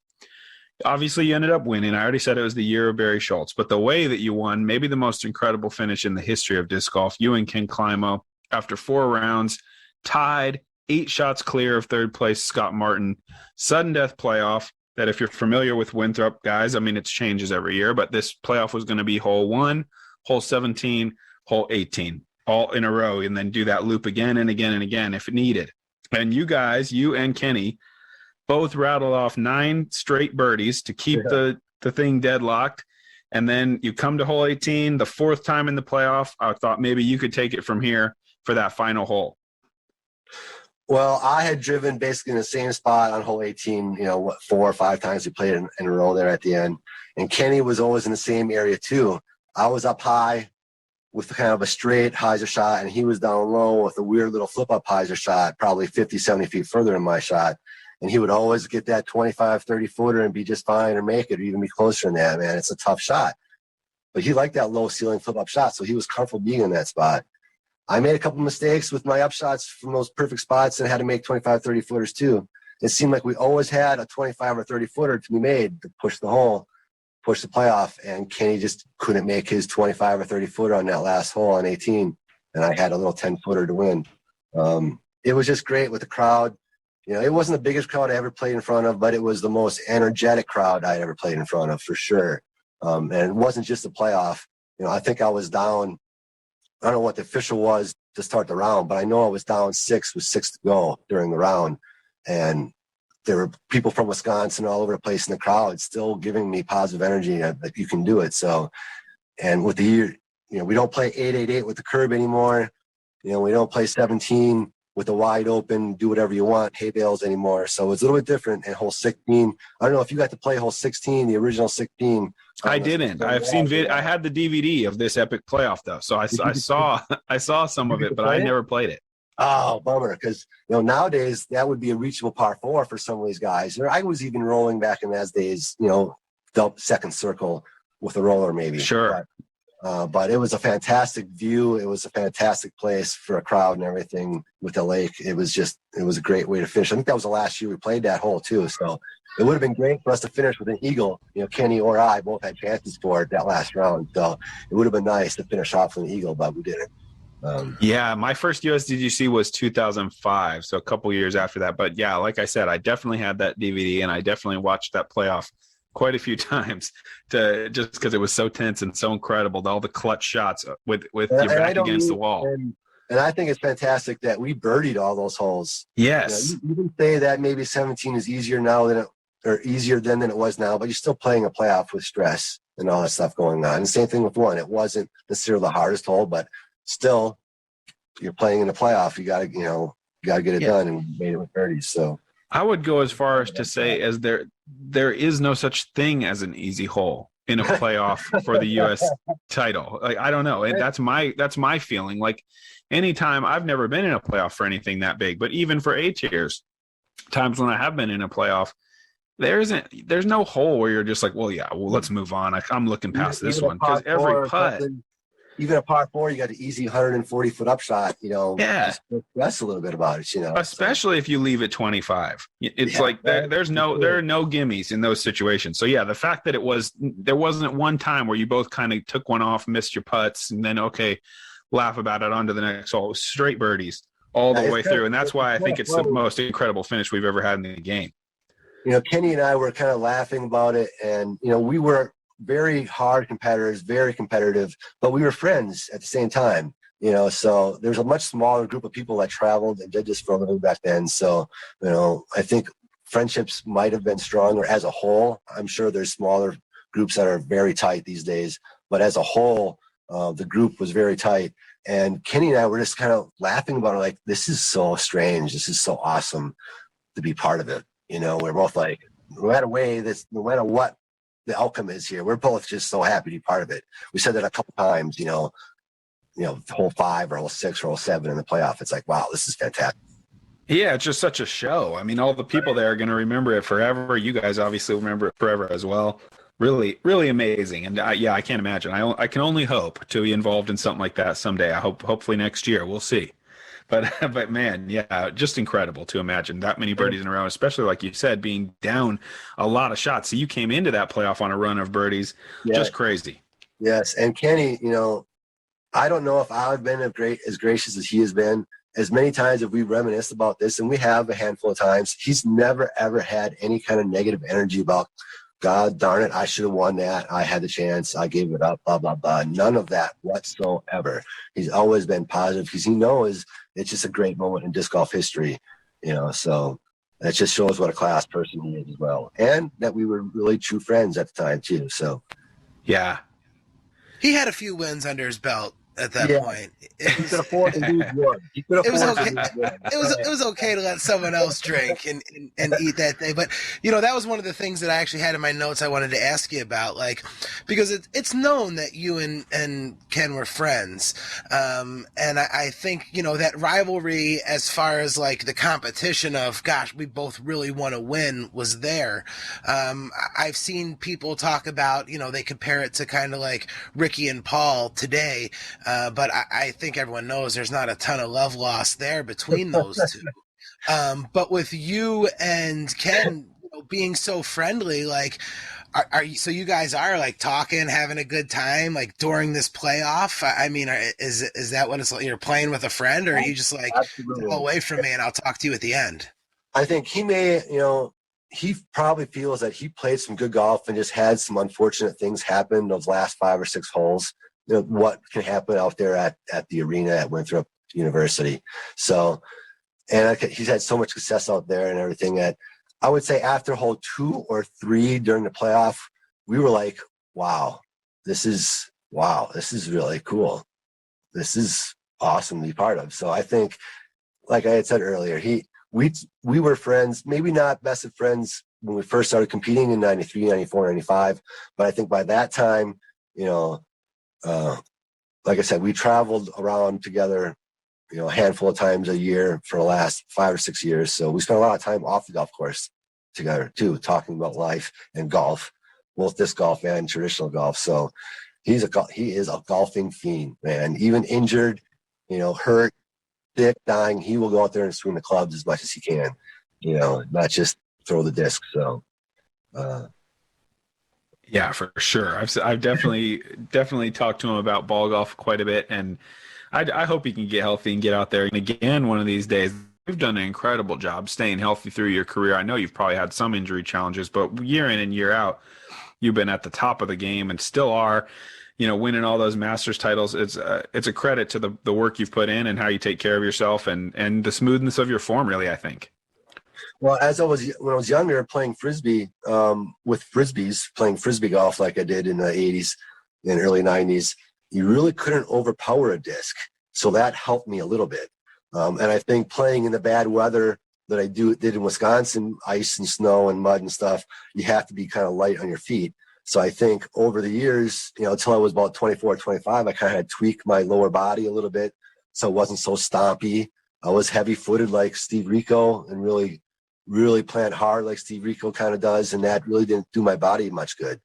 obviously you ended up winning. I already said it was the year of Barry Schultz, but the way that you won, maybe the most incredible finish in the history of disc golf, you and Ken Climo, after 4 rounds, tied 8 shots clear of third place Scott Martin, sudden death playoff that, if you're familiar with Winthrop, guys, I mean, it changes every year, but this playoff was going to be hole 1, hole 17, hole 18, all in a row, and then do that loop again and again and again if needed. And you guys, you and Kenny, both rattled off 9 straight birdies to keep the thing deadlocked. And then you come to hole 18, the 4th time in the playoff. I thought maybe you could take it from here for that final hole. Well, I had driven basically in the same spot on hole 18, 4 or 5 times we played in a row there at the end. And Kenny was always in the same area too. I was up high with kind of a straight hyzer shot, and he was down low with a weird little flip-up hyzer shot, probably 50, 70 feet further than my shot. And he would always get that 25, 30-footer and be just fine or make it or even be closer than that, man. It's a tough shot. But he liked that low-ceiling flip-up shot, so he was comfortable being in that spot. I made a couple mistakes with my upshots from those perfect spots and had to make 25, 30-footers too. It seemed like we always had a 25 or 30-footer to be made to push the hole, push the playoff, and Kenny just couldn't make his 25 or 30-footer on that last hole on 18, and I had a little 10-footer to win. It was just great with the crowd. It wasn't the biggest crowd I ever played in front of, but it was the most energetic crowd I'd ever played in front of for sure. And it wasn't just the playoff. I think I was down, I don't know what the official was to start the round, but I know I was down 6 with 6 to go during the round. And there were people from Wisconsin all over the place in the crowd still giving me positive energy that you can do it. So, and with the year, we don't play 888 with the curb anymore. We don't play 17 with the wide open, do whatever you want, hay bales anymore. So it's a little bit different. And hole 16, I don't know if you got to play hole 16, the original 16. I didn't. I've seen I had the DVD of this epic playoff though, so I saw some of it, but I never played it. Oh, bummer, because nowadays that would be a reachable par 4 for some of these guys. I was even rolling back in those days, the second circle with a roller maybe. Sure. But it was a fantastic view. It was a fantastic place for a crowd and everything with the lake. It was a great way to finish. I think that was the last year we played that hole too. So it would have been great for us to finish with an eagle. Kenny or I both had chances for it that last round. So it would have been nice to finish off with an eagle, but we didn't. Yeah, my first USDGC was 2005, so a couple years after that. But yeah, like I said, I definitely had that DVD, and I definitely watched that playoff quite a few times just because it was so tense and so incredible. All the clutch shots with your back against the wall. And I think it's fantastic that we birdied all those holes. Yes. You can say that maybe 17 is easier now easier than it was now, but you're still playing a playoff with stress and all that stuff going on. And same thing with 1. It wasn't necessarily the hardest hole, but still you're playing in the playoff. You gotta get it done, and we made it with birdies. So I would go as far as to say as there is no such thing as an easy hole in a playoff for the U.S. title. Like, I don't know. And that's my feeling. Like, anytime, I've never been in a playoff for anything that big, but even for A tiers, times when I have been in a playoff, there's no hole where you're just like, let's move on. I'm looking past this one, because every putt. Even a par 4, you got an easy 140-foot upshot, Yeah. Stress a little bit about it, Especially if you leave at 25. It's like there are no gimmies in those situations. So yeah, the fact that there wasn't one time where you both kind of took one off, missed your putts, and then laugh about it on to the next hole. Straight birdies all the Yeah, way through. And that's why I think it's the most incredible finish we've ever had in the game. You know, Kenny and I were kind of laughing about it, and you know, we were very hard competitors, very competitive, but we were friends at the same time. You know, so there's a much smaller group of people that traveled and did this for a living back then. So, you know, I think friendships might have been stronger as a whole. I'm sure there's smaller groups that are very tight these days, but as a whole, the group was very tight. And Kenny and I were just kind of laughing about it, like, this is so strange. This is so awesome to be part of it. You know, we're both like, no matter what the outcome is here, we're both just so happy to be part of it. We said that a couple times, you know, hole 5 or hole 6 or hole 7 in the playoff. It's like, wow, this is fantastic. Yeah, it's just such a show. I mean, all the people there are going to remember it forever. You guys obviously remember it forever as well. Really, really amazing. And I can't imagine. I can only hope to be involved in something like that someday. Hopefully next year. We'll see. But man, yeah, just incredible to imagine that many birdies in a row, especially like you said, being down a lot of shots. So you came into that playoff on a run of birdies, just crazy. Yes, and Kenny, you know, I don't know if I've been as gracious as he has been. As many times as we reminisced about this, and we have a handful of times, he's never ever had any kind of negative energy about, God darn it, I should have won that. I had the chance. I gave it up, blah, blah, blah. None of that whatsoever. He's always been positive because he knows it's just a great moment in disc golf history, you know, so that just shows what a class person he is as well. And that we were really true friends at the time too, so. Yeah. He had a few wins under his belt at that point. He could afford to lose one. It was okay to let someone else drink and eat that day. But, you know, that was one of the things that I actually had in my notes I wanted to ask you about, like, because it's known that you and Ken were friends. And I think, you know, that rivalry as far as, like, the competition of, gosh, we both really want to win was there. I've seen people talk about, you know, they compare it to kind of like Ricky and Paul today. But I think everyone knows there's not a ton of love lost there between those two. But with you and Ken, you know, being so friendly, like, are you? So you guys are like talking, having a good time, like during this playoff. I mean, is that what it's like? You're playing with a friend, or are you just like, go away from me and I'll talk to you at the end? I think he may, you know, he probably feels that he played some good golf and just had some unfortunate things happen those last 5 or 6 holes. You know, what can happen out there at the arena at Winthrop University. So, and he's had so much success out there and everything that I would say after hole 2 or 3 during the playoff, we were like, wow, this is really cool. This is awesome to be part of. So I think, like I had said earlier, we were friends, maybe not best of friends when we first started competing in 93, 94, 95. But I think by that time, you know, like I said, we traveled around together, you know, a handful of times a year for the last 5 or 6 years. So we spent a lot of time off the golf course together too, talking about life and golf, both disc golf and traditional golf. So he is a golfing fiend, man. Even injured, you know, hurt, sick, dying, he will go out there and swing the clubs as much as he can, you know, not just throw the disc. So, yeah, for sure. I've definitely talked to him about ball golf quite a bit, and I hope he can get healthy and get out there. And again, one of these days, you've done an incredible job staying healthy through your career. I know you've probably had some injury challenges, but year in and year out, you've been at the top of the game and still are, you know, winning all those Masters titles. It's a credit to the work you've put in and how you take care of yourself and the smoothness of your form, really, I think. Well, when I was younger, playing Frisbee, with Frisbees, playing Frisbee golf like I did in the 80s and early 90s, you really couldn't overpower a disc. So that helped me a little bit. And I think playing in the bad weather that I did in Wisconsin, ice and snow and mud and stuff, you have to be kind of light on your feet. So I think over the years, you know, until I was about 24, 25, I kind of had tweaked my lower body a little bit so it wasn't so stompy. I was heavy-footed like Steve Rico and really plant hard like Steve Rico kind of does, and that really didn't do my body much good.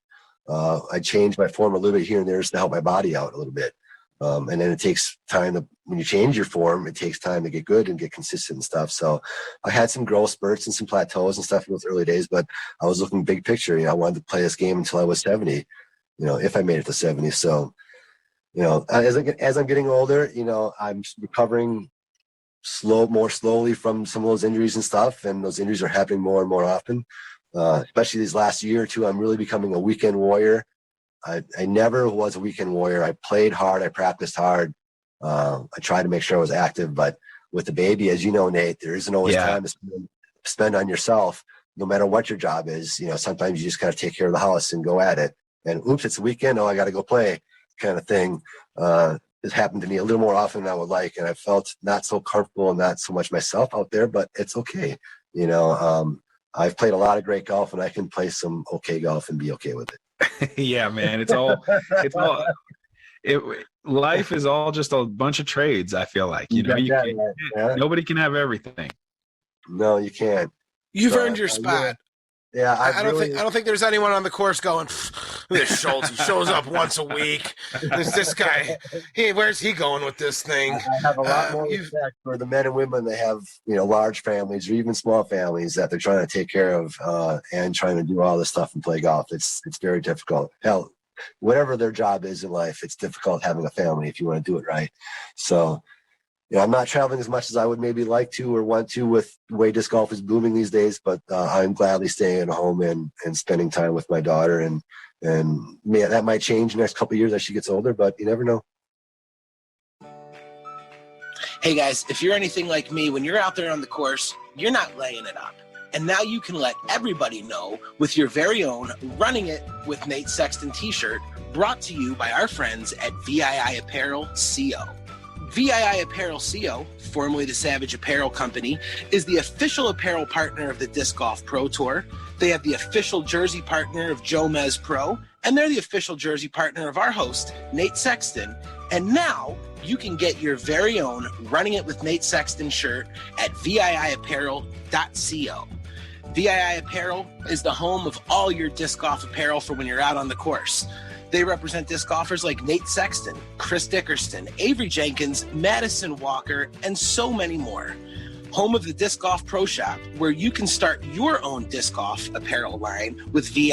I changed my form a little bit here and there just to help my body out a little bit. And then it takes time when you change your form, it takes time to get good and get consistent and stuff. So I had some growth spurts and some plateaus and stuff in those early days, but I was looking big picture. You know, I wanted to play this game until I was 70, you know, if I made it to 70. So, you know, as I'm getting older, you know, I'm recovering more slowly from some of those injuries and stuff, and those injuries are happening more and more often. Especially these last year or two, I'm really becoming a weekend warrior. I never was a weekend warrior. I played hard. I practiced hard. I tried to make sure I was active, but with the baby, as you know, Nate, there isn't always time to spend on yourself, no matter what your job is. You know, sometimes you just got to take care of the house and go at it. And oops, it's a weekend. Oh, I got to go play, kind of thing. It's happened to me a little more often than I would like, and I felt not so comfortable and not so much myself out there. But it's okay. You know, I've played a lot of great golf, and I can play some okay golf and be okay with it. Yeah, man. Life is all just a bunch of trades. I feel like, nobody can have everything. No, you can't. You've earned your spot. Yeah, I don't think there's anyone on the course going, this Schultz, he shows up once a week. This guy, where's he going with this thing? I have a lot more respect for the men and women that have, large families or even small families that they're trying to take care of and trying to do all this stuff and play golf. It's very difficult. Hell, whatever their job is in life, it's difficult having a family if you want to do it right. So, I'm not traveling as much as I would maybe like to or want to with the way disc golf is booming these days, but I'm gladly staying at home and spending time with my daughter. And that might change in the next couple of years as she gets older, but you never know. Hey guys, if you're anything like me, when you're out there on the course, you're not laying it up. And now you can let everybody know with your very own Running It with Nate Sexton t-shirt, brought to you by our friends at VII Apparel CO. VII Apparel CO, formerly the Savage Apparel Company, is the official apparel partner of the Disc Golf Pro Tour. They have the official jersey partner of Joe Mez Pro, and they're the official jersey partner of our host, Nate Sexton. And now you can get your very own Running It with Nate Sexton shirt at VIIapparel.co. VII Apparel is the home of all your disc golf apparel for when you're out on the course. They represent disc golfers like Nate Sexton, Chris Dickerson, Avery Jenkins, Madison Walker, and so many more. Home of the Disc Golf Pro Shop, where you can start your own disc golf apparel line with VII.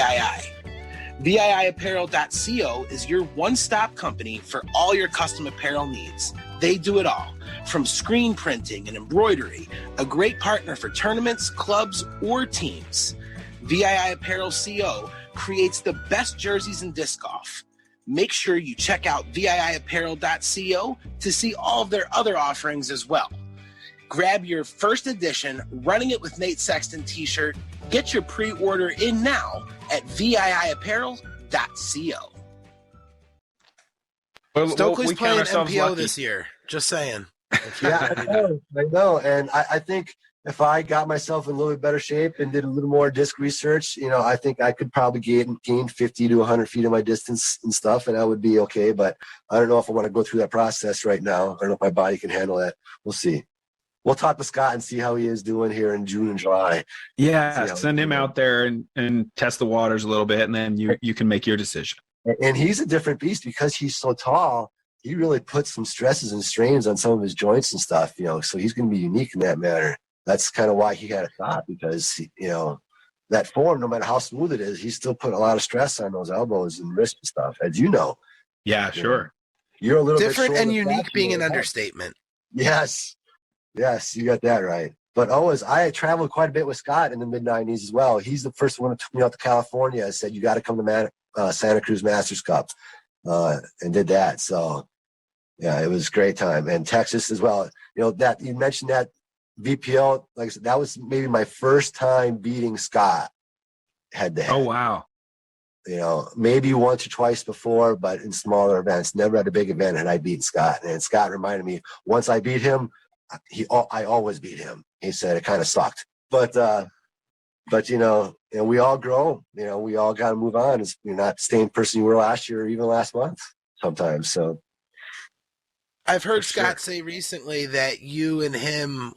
VIIapparel.co is your one-stop company for all your custom apparel needs. They do it all, from screen printing and embroidery, a great partner for tournaments, clubs, or teams. VII Apparel CO creates the best jerseys in disc golf. Make sure you check out VIIapparel.co to see all of their other offerings as well. Grab your first edition Running It with Nate Sexton t-shirt. Get your pre-order in now at VIIapparel.co. Stokely's playing MPO this year. Just saying. Yeah, I know. And I think if I got myself in a little bit better shape and did a little more disc research, I think I could probably gain 50 to 100 feet of my distance and stuff, and I would be okay. But I don't know if I want to go through that process right now. I don't know if my body can handle that. We'll see. We'll talk to Scott and see how he is doing here in June and July. Yeah, send him out there and test the waters a little bit, and then you can make your decision. And he's a different beast because he's so tall. He really puts some stresses and strains on some of his joints and stuff, so he's going to be unique in that manner. That's kind of why he had a shot, because, that form, no matter how smooth it is, he's still putting a lot of stress on those elbows and wrists and stuff, as you know. Yeah, sure. You're a little different bit and unique being an understatement. Yes, you got that right. But I traveled quite a bit with Scott in the mid-'90s as well. He's the first one who took me out to California and said, you got to come to Santa Cruz Masters Cup, and did that. So, yeah, it was a great time. And Texas as well. That you mentioned that VPL, like I said, that was maybe my first time beating Scott head-to-head. Oh, wow. Maybe once or twice before, but in smaller events. Never at a big event had I beaten Scott. And Scott reminded me, once I beat him, I always beat him. He said it kind of sucked. But we all grow. We all got to move on. You're not the same person you were last year or even last month sometimes. So I've heard Scott say recently that you and him,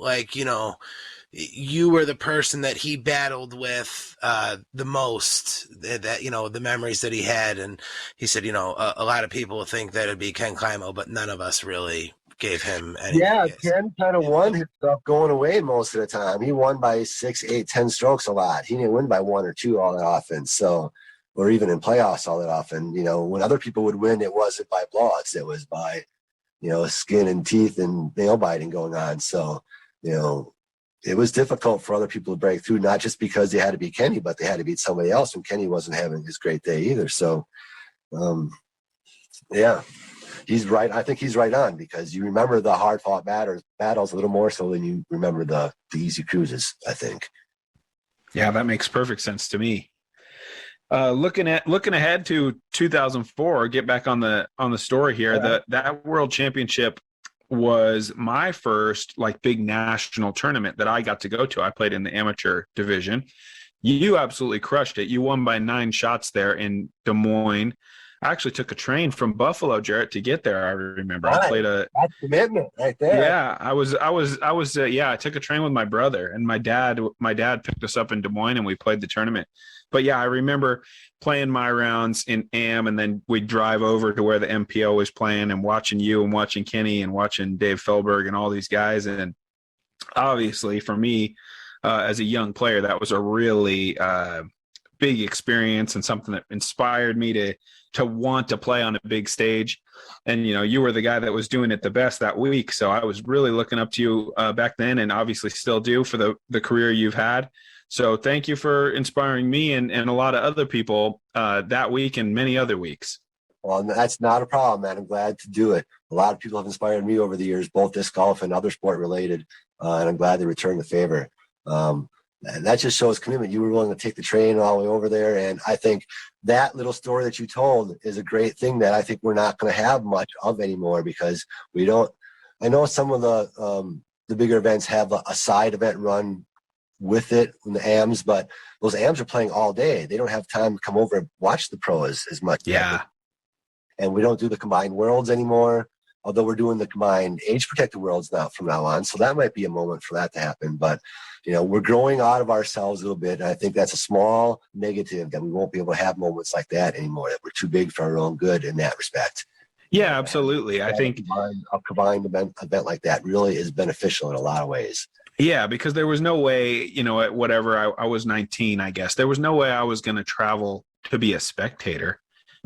you were the person that he battled with the most, that, the memories that he had. And he said, a lot of people think that it'd be Ken Climo, but none of us really gave him any. Yeah, Ken kind of won his stuff going away most of the time. He won by 6, 8, 10 strokes a lot. He didn't win by 1 or 2 all that often. So, or even in playoffs all that often. When other people would win, it wasn't by blowouts. It was by skin and teeth and nail biting going on. So, it was difficult for other people to break through, not just because they had to beat Kenny, but they had to beat somebody else, and Kenny wasn't having his great day either. So, yeah, he's right. I think he's right on, because you remember the hard fought battles a little more so than you remember the easy cruises, I think. Yeah, that makes perfect sense to me. Looking ahead to 2004, get back on the story here. Yeah. That World Championship was my first big national tournament that I got to go to. I played in the amateur division. You absolutely crushed it. You won by 9 shots there in Des Moines. I actually took a train from Buffalo, Jarett, to get there. I remember I played that's commitment right there. Yeah, I took a train with my brother, and my dad picked us up in Des Moines, and we played the tournament. But yeah, I remember playing my rounds in AM, and then we'd drive over to where the MPO was playing and watching you and watching Kenny and watching Dave Feldberg and all these guys. And obviously for me, as a young player, that was a really big experience and something that inspired me to want to play on a big stage. And, you were the guy that was doing it the best that week. So I was really looking up to you back then, and obviously still do, for the career you've had. So thank you for inspiring me and a lot of other people that week and many other weeks. Well, that's not a problem, man. I'm glad to do it. A lot of people have inspired me over the years, both disc golf and other sport related, and I'm glad they returned the favor. And that just shows commitment. You were willing to take the train all the way over there. And I think that little story that you told is a great thing that I think we're not going to have much of anymore, because we don't. I know some of the bigger events have a side event run with it in the AMs, but those AMs are playing all day. They don't have time to come over and watch the pros as much. Yeah. And we don't do the combined worlds anymore, although we're doing the combined age protected worlds now from now on. So that might be a moment for that to happen. But, we're growing out of ourselves a little bit. And I think that's a small negative, that we won't be able to have moments like that anymore, that we're too big for our own good in that respect. Yeah, absolutely. I think a combined event like that really is beneficial in a lot of ways. Yeah, because there was no way, at whatever, I was 19, I guess. There was no way I was going to travel to be a spectator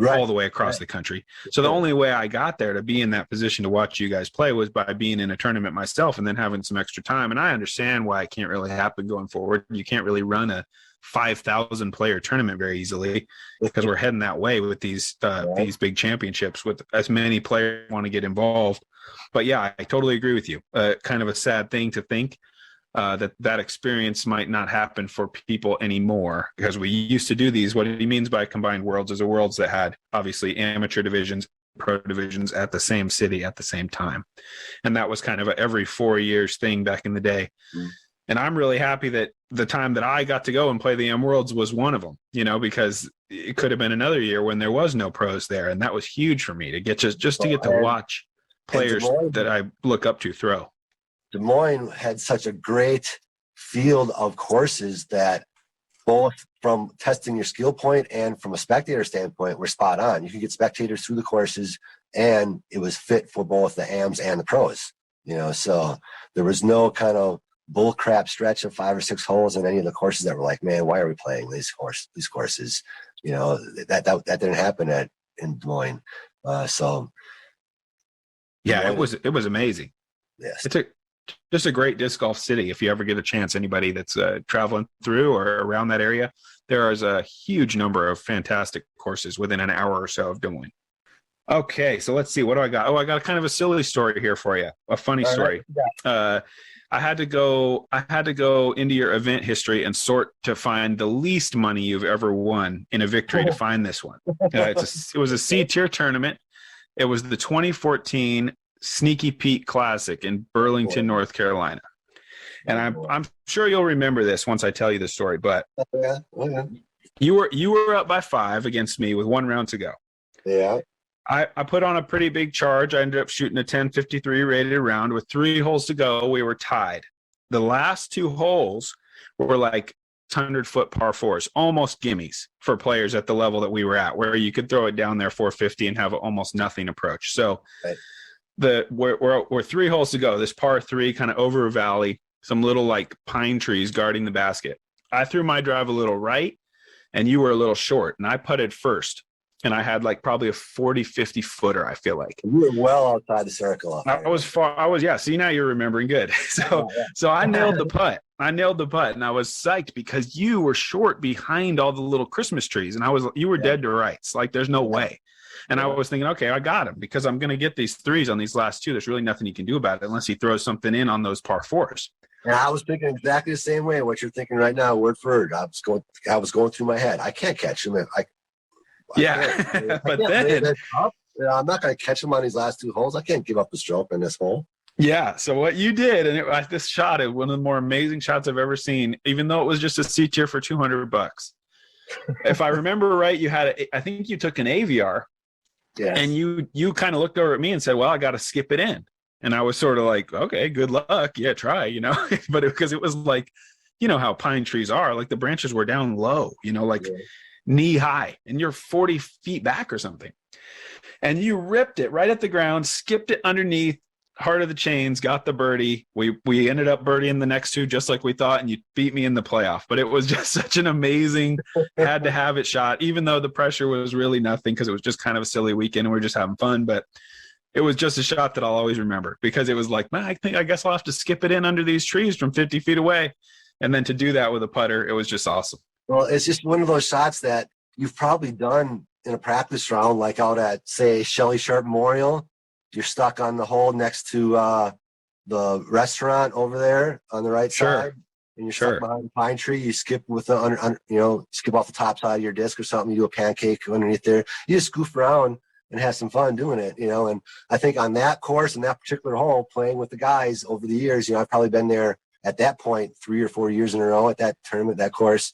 all the way across the country. So the only way I got there to be in that position to watch you guys play was by being in a tournament myself and then having some extra time. And I understand why it can't really happen going forward. You can't really run a 5,000 player tournament very easily, because we're heading that way with these big championships with as many players want to get involved. But yeah, I totally agree with you. Kind of a sad thing to think. That experience might not happen for people anymore, because we used to do these. What he means by combined worlds is a worlds that had obviously amateur divisions, pro divisions at the same city at the same time. And that was kind of a every 4 years thing back in the day. Mm. And I'm really happy that the time that I got to go and play the M Worlds was one of them, because it could have been another year when there was no pros there. And that was huge for me to get just to get to watch players that I look up to throw. Des Moines had such a great field of courses that both from testing your skill point and from a spectator standpoint were spot on. You could get spectators through the courses, and it was fit for both the AMs and the pros. So there was no kind of bull crap stretch of 5 or 6 holes in any of the courses that were like, man, why are we playing these courses? That didn't happen in Des Moines. Yeah, it was amazing. Yes. It's just a great disc golf city. If you ever get a chance, anybody that's traveling through or around that area, there is a huge number of fantastic courses within an hour or so of Des Moines. Okay, so let's see. What do I got? Oh, I got kind of a silly story here for you. A funny story. I had to go into your event history and sort to find the least money you've ever won in a victory to find this one. It was a C-tier tournament. It was the 2014 Sneaky Pete Classic in Burlington, North Carolina. And I'm sure you'll remember this once I tell you the story, but you were up by 5 against me with 1 round to go. Yeah. I put on a pretty big charge. I ended up shooting a 10.53 rated round with 3 holes to go. We were tied. The last 2 holes were like 100-foot par 4s, almost gimmies for players at the level that we were at, where you could throw it down there 450 and have almost nothing approach. So we're 3 holes to go. This par 3 kind of over a valley, some little like pine trees guarding the basket. I threw my drive a little right, and you were a little short, and I putted first. and I had like probably a 40, 50 footer, I feel like. You were well outside the circle. I was far. Yeah. See, now you're remembering good. So I nailed the putt. And I was psyched because you were short behind all the little Christmas trees, and you were dead to rights. Like, there's no way. And I was thinking, okay, I got him because I'm going to get these threes on these last two. There's really nothing he can do about it unless he throws something in on those par fours. And I was thinking exactly the same way. What you're thinking right now, word for word. I was going through my head. I can't catch him. But then I'm not going to catch him on these last two holes. I can't give up the stroke in this hole. Yeah. So what you did, and this shot is one of the more amazing shots I've ever seen, even though it was just a C tier for $200. If I remember right, I think you took an AVR. Yes. And you kind of looked over at me and said, well, I got to skip it in. And I was sort of like, okay, good luck. Yeah, try, but because it was like, you know how pine trees are, like the branches were down low, like knee high, and you're 40 feet back or something. And you ripped it right at the ground, skipped it underneath, heart of the chains, got the birdie. We ended up birdieing the next two just like we thought, and you beat me in the playoff. But it was just such an amazing, had to have it shot, even though the pressure was really nothing because it was just kind of a silly weekend and we were just having fun. But it was just a shot that I'll always remember because it was like, man, I guess I'll have to skip it in under these trees from 50 feet away. And then to do that with a putter, it was just awesome. Well, it's just one of those shots that you've probably done in a practice round, like out at, say, Shelley Sharp Memorial. You're stuck on the hole next to the restaurant over there on the right side, and you're stuck behind the pine tree. You skip with the skip off the top side of your disc or something. You do a pancake underneath there. You just goof around and have some fun doing it, And I think on that course and that particular hole, playing with the guys over the years, I've probably been there at that point 3 or 4 years in a row at that tournament, that course.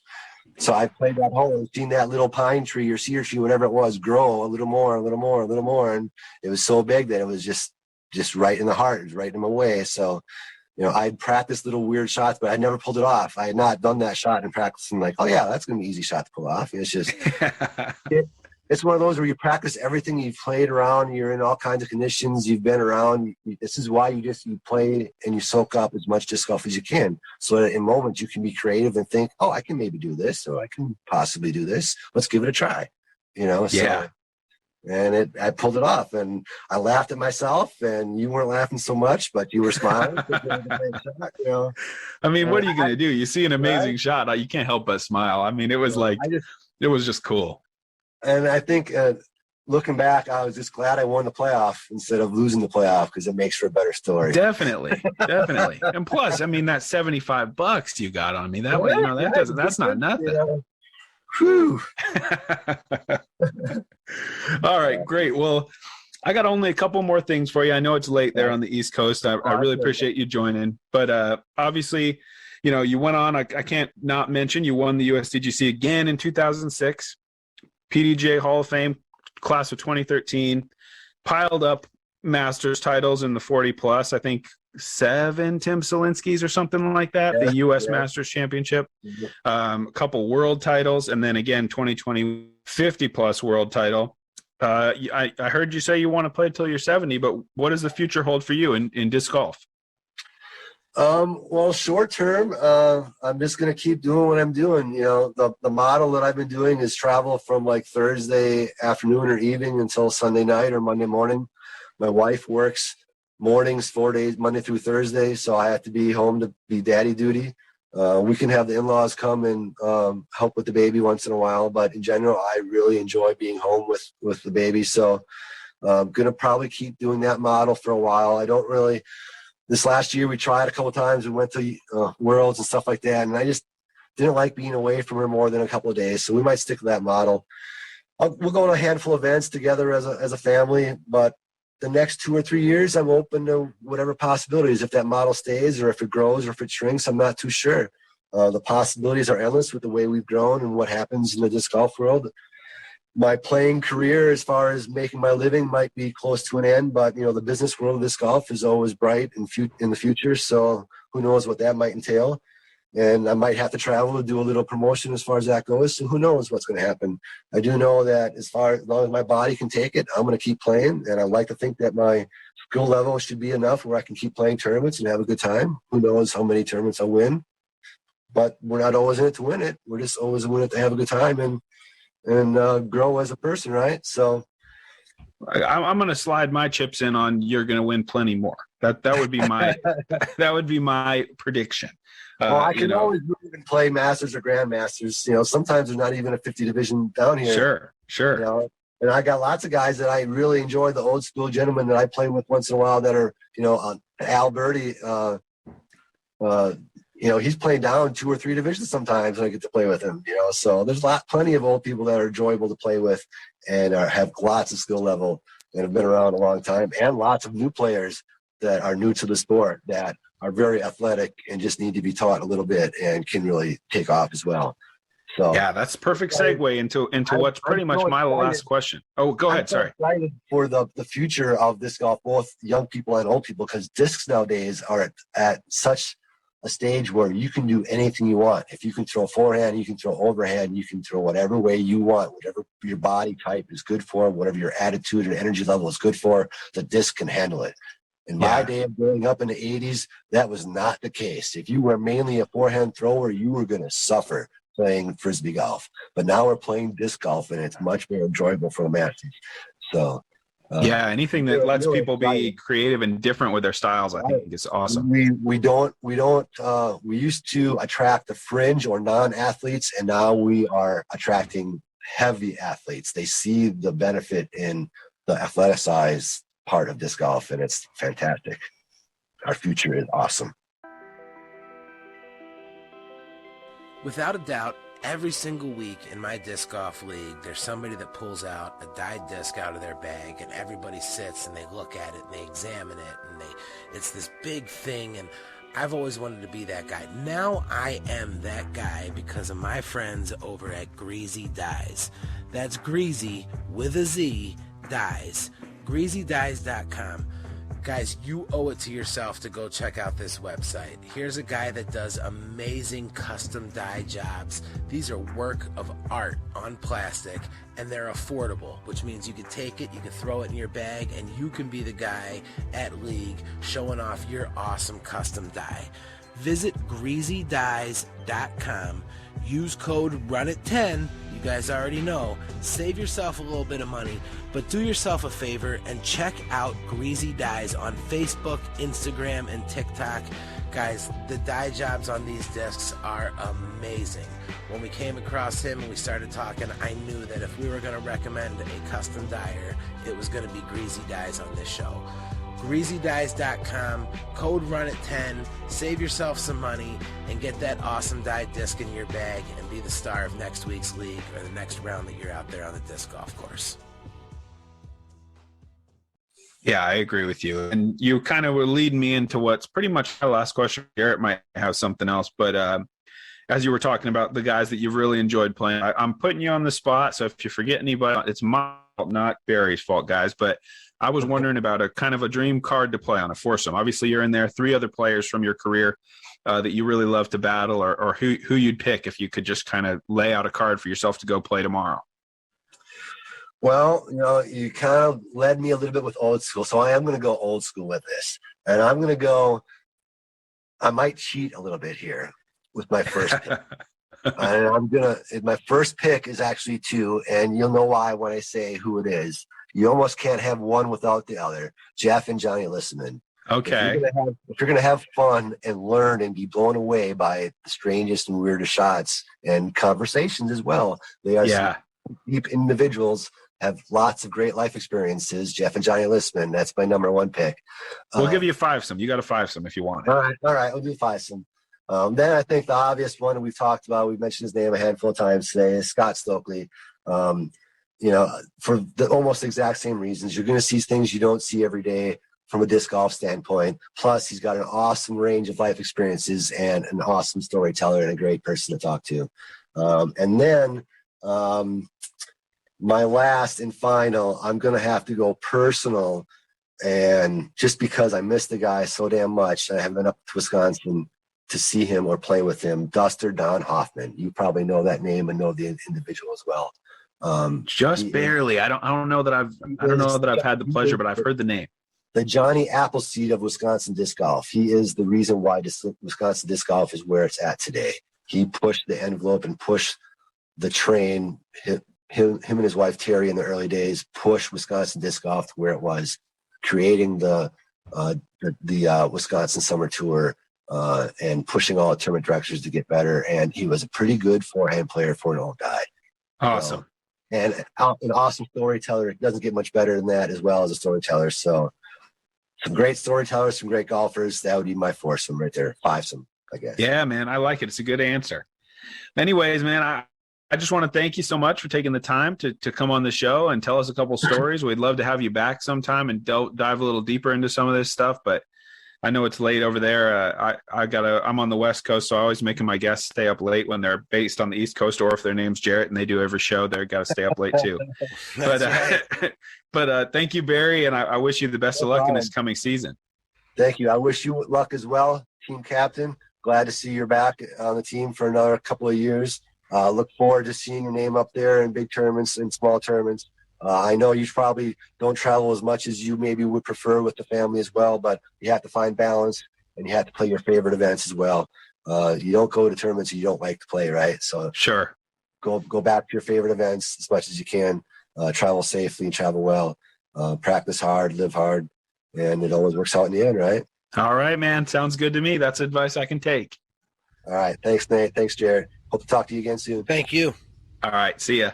So I played that hole and seen that little pine tree or cedar tree, whatever it was, grow a little more. And it was so big that it was just right in the heart. It was right in my way. So, I'd practiced little weird shots, but I never pulled it off. I had not done that shot in practice and like, oh yeah, that's going to be an easy shot to pull off. It's just, it's one of those where you practice everything you've played around. You're in all kinds of conditions. You've been around. This is why you play and you soak up as much disc golf as you can. So that in moments you can be creative and think, oh, I can maybe do this, or I can possibly do this. Let's give it a try. Yeah. So, and I pulled it off, and I laughed at myself, and you weren't laughing so much, but you were smiling. I mean, what are you going to do? You see an amazing shot, you can't help but smile. I mean, it was it was just cool. And I think looking back, I was just glad I won the playoff instead of losing the playoff because it makes for a better story. Definitely. And plus, I mean, that $75 you got on me, that's not nothing. Whew. All right, great. Well, I got only a couple more things for you. I know it's late there on the East Coast. I really appreciate you joining. But obviously, you went on. I can't not mention you won the Usdgc again in 2006. PDGA Hall of Fame class of 2013, piled up Masters titles in the 40 plus, I think 7 Tim Selinsky's or something like that, the U.S. Masters Championship, a couple world titles, and then again 2020 50 plus world title. I heard you say you want to play till you're 70, but what does the future hold for you in disc golf? Well, short term, I'm just going to keep doing what I'm doing. The model that I've been doing is travel from like Thursday afternoon or evening until Sunday night or Monday morning. My wife works mornings 4 days, Monday through Thursday. So I have to be home to be daddy duty. We can have the in-laws come and help with the baby once in a while. But in general, I really enjoy being home with the baby. So I'm going to probably keep doing that model for a while. This last year, we tried a couple of times. We went to Worlds and stuff like that, and I just didn't like being away from her more than a couple of days. So we might stick to that model. We'll go on a handful of events together as a family, but the next 2 or 3 years, I'm open to whatever possibilities. If that model stays, or if it grows, or if it shrinks, I'm not too sure. The possibilities are endless with the way we've grown and what happens in the disc golf world. My playing career, as far as making my living, might be close to an end, but the business world of disc golf is always bright in the future. So who knows what that might entail? And I might have to travel to do a little promotion as far as that goes. So who knows what's going to happen? I do know that as long as my body can take it, I'm going to keep playing. And I like to think that my skill level should be enough where I can keep playing tournaments and have a good time. Who knows how many tournaments I'll win? But we're not always in it to win it. We're just always in it to have a good time. And and grow as a person, right? So I'm going to slide my chips in on you're going to win plenty more. That would be my that would be my prediction. well, I can always move and play masters or grandmasters. You know, sometimes there's not even a 50 division down here. Sure. You know, and I got lots of guys that I really enjoy, the old school gentlemen that I play with once in a while that are, you know, Al Birdie, you know, he's playing down 2 or 3 divisions sometimes when I get to play with him, you know. So there's plenty of old people that are enjoyable to play with and have lots of skill level and have been around a long time, and lots of new players that are new to the sport that are very athletic and just need to be taught a little bit and can really take off as well. So yeah, that's perfect segue into what's pretty much my last question. Oh, go ahead. Sorry. I'm excited for the future of disc golf, both young people and old people, because discs nowadays are at such a stage where you can do anything you want. If you can throw forehand, you can throw overhand, you can throw whatever way you want, whatever your body type is good for, whatever your attitude and energy level is good for, the disc can handle it. In my day of growing up in the 80s, that was not the case. If you were mainly a forehand thrower, you were going to suffer playing Frisbee golf. But now we're playing disc golf, and it's much more enjoyable for the masses. So anything that lets people be creative and different with their styles, I think is awesome. We used to attract the fringe or non-athletes, and now we are attracting heavy athletes. They see the benefit in the athleticized part of disc golf, and it's fantastic. Our future is awesome. Without a doubt, every single week in my disc golf league, there's somebody that pulls out a dyed disc out of their bag, and everybody sits and they look at it and they examine it, and it's this big thing. And I've always wanted to be that guy. Now I am that guy because of my friends over at Greazy Dyes. That's Greazy with a Z, Dyes. GreazyDyes.com. Guys, you owe it to yourself to go check out this website. Here's a guy that does amazing custom dye jobs. These are work of art on plastic, and they're affordable, which means you can take it, you can throw it in your bag, and you can be the guy at league showing off your awesome custom dye. Visit GreazyDyes.com. Use code RUNIT10. You guys already know. Save yourself a little bit of money, but do yourself a favor and check out Greazy Dyes on Facebook, Instagram, and TikTok. Guys, the dye jobs on these discs are amazing. When we came across him and we started talking, I knew that if we were going to recommend a custom dyer, it was going to be Greazy Dyes on this show. GreazyDyes.com, code RUNIT10, save yourself some money, and get that awesome dyed disc in your bag and be the star of next week's league or the next round that you're out there on the disc golf course. Yeah, I agree with you. And you kind of were leading me into what's pretty much my last question. Jarett might have something else, but as you were talking about the guys that you've really enjoyed playing, I'm putting you on the spot. So if you forget anybody, it's my fault, not Barry's fault, guys. But I was wondering about a kind of a dream card to play on a foursome. Obviously, you're in there. 3 other players from your career that you really love to battle, or who you'd pick if you could just kind of lay out a card for yourself to go play tomorrow. Well, you know, you kind of led me a little bit with old school, so I am going to go old school with this. And I'm going to go, I might cheat a little bit here with my first pick. And my first pick is actually 2, and you'll know why when I say who it is. You almost can't have one without the other. Jeff and Johnny Lissaman. Okay. If you're gonna have fun and learn and be blown away by the strangest and weirdest shots and conversations as well, they are deep individuals, have lots of great life experiences. Jeff and Johnny Lissaman. That's my number 1 pick. We'll give you a 5-some. You got a 5-some if you want it. All right. We'll do 5-some. Then I think the obvious one we've talked about, we've mentioned his name a handful of times today, is Scott Stokely. You know, for the almost exact same reasons. You're going to see things you don't see every day from a disc golf standpoint. Plus, he's got an awesome range of life experiences and an awesome storyteller and a great person to talk to. And then my last and final, I'm going to have to go personal. And just because I miss the guy so damn much, I haven't been up to Wisconsin to see him or play with him, Duster Don Hoffman. You probably know that name and know the individual as well. Just barely. I don't know that I've had the pleasure, but I've heard the name. The Johnny Appleseed of Wisconsin disc golf. He is the reason why Wisconsin disc golf is where it's at today. He pushed the envelope and pushed the train him and his wife Terry in the early days pushed Wisconsin disc golf to where it was, creating the Wisconsin Summer Tour and pushing all the tournament directors to get better. And he was a pretty good forehand player for an old guy. Awesome. And an awesome storyteller. It doesn't get much better than that, as well as a storyteller. So some great storytellers, some great golfers. That would be my foursome right there. Fivesome, I guess. Yeah, man, I like it. It's a good answer. Anyways, man, I just want to thank you so much for taking the time to come on the show and tell us a couple stories. We'd love to have you back sometime and dive a little deeper into some of this stuff, but I know it's late over there. I'm on the West Coast, so I always making my guests stay up late when they're based on the East Coast, or if their name's Jarett and they do every show, they've got to stay up late too. But thank you, Barry, and I wish you the best of luck in this coming season. Thank you. I wish you luck as well, team captain. Glad to see you're back on the team for another couple of years. Look forward to seeing your name up there in big tournaments and small tournaments. I know you probably don't travel as much as you maybe would prefer with the family as well, but you have to find balance and you have to play your favorite events as well. You don't go to tournaments you don't like to play, right? So sure, go back to your favorite events as much as you can. Travel safely and travel well. Practice hard, live hard, and it always works out in the end, right? All right, man. Sounds good to me. That's advice I can take. All right. Thanks, Nate. Thanks, Jarett. Hope to talk to you again soon. Thank you. All right. See ya.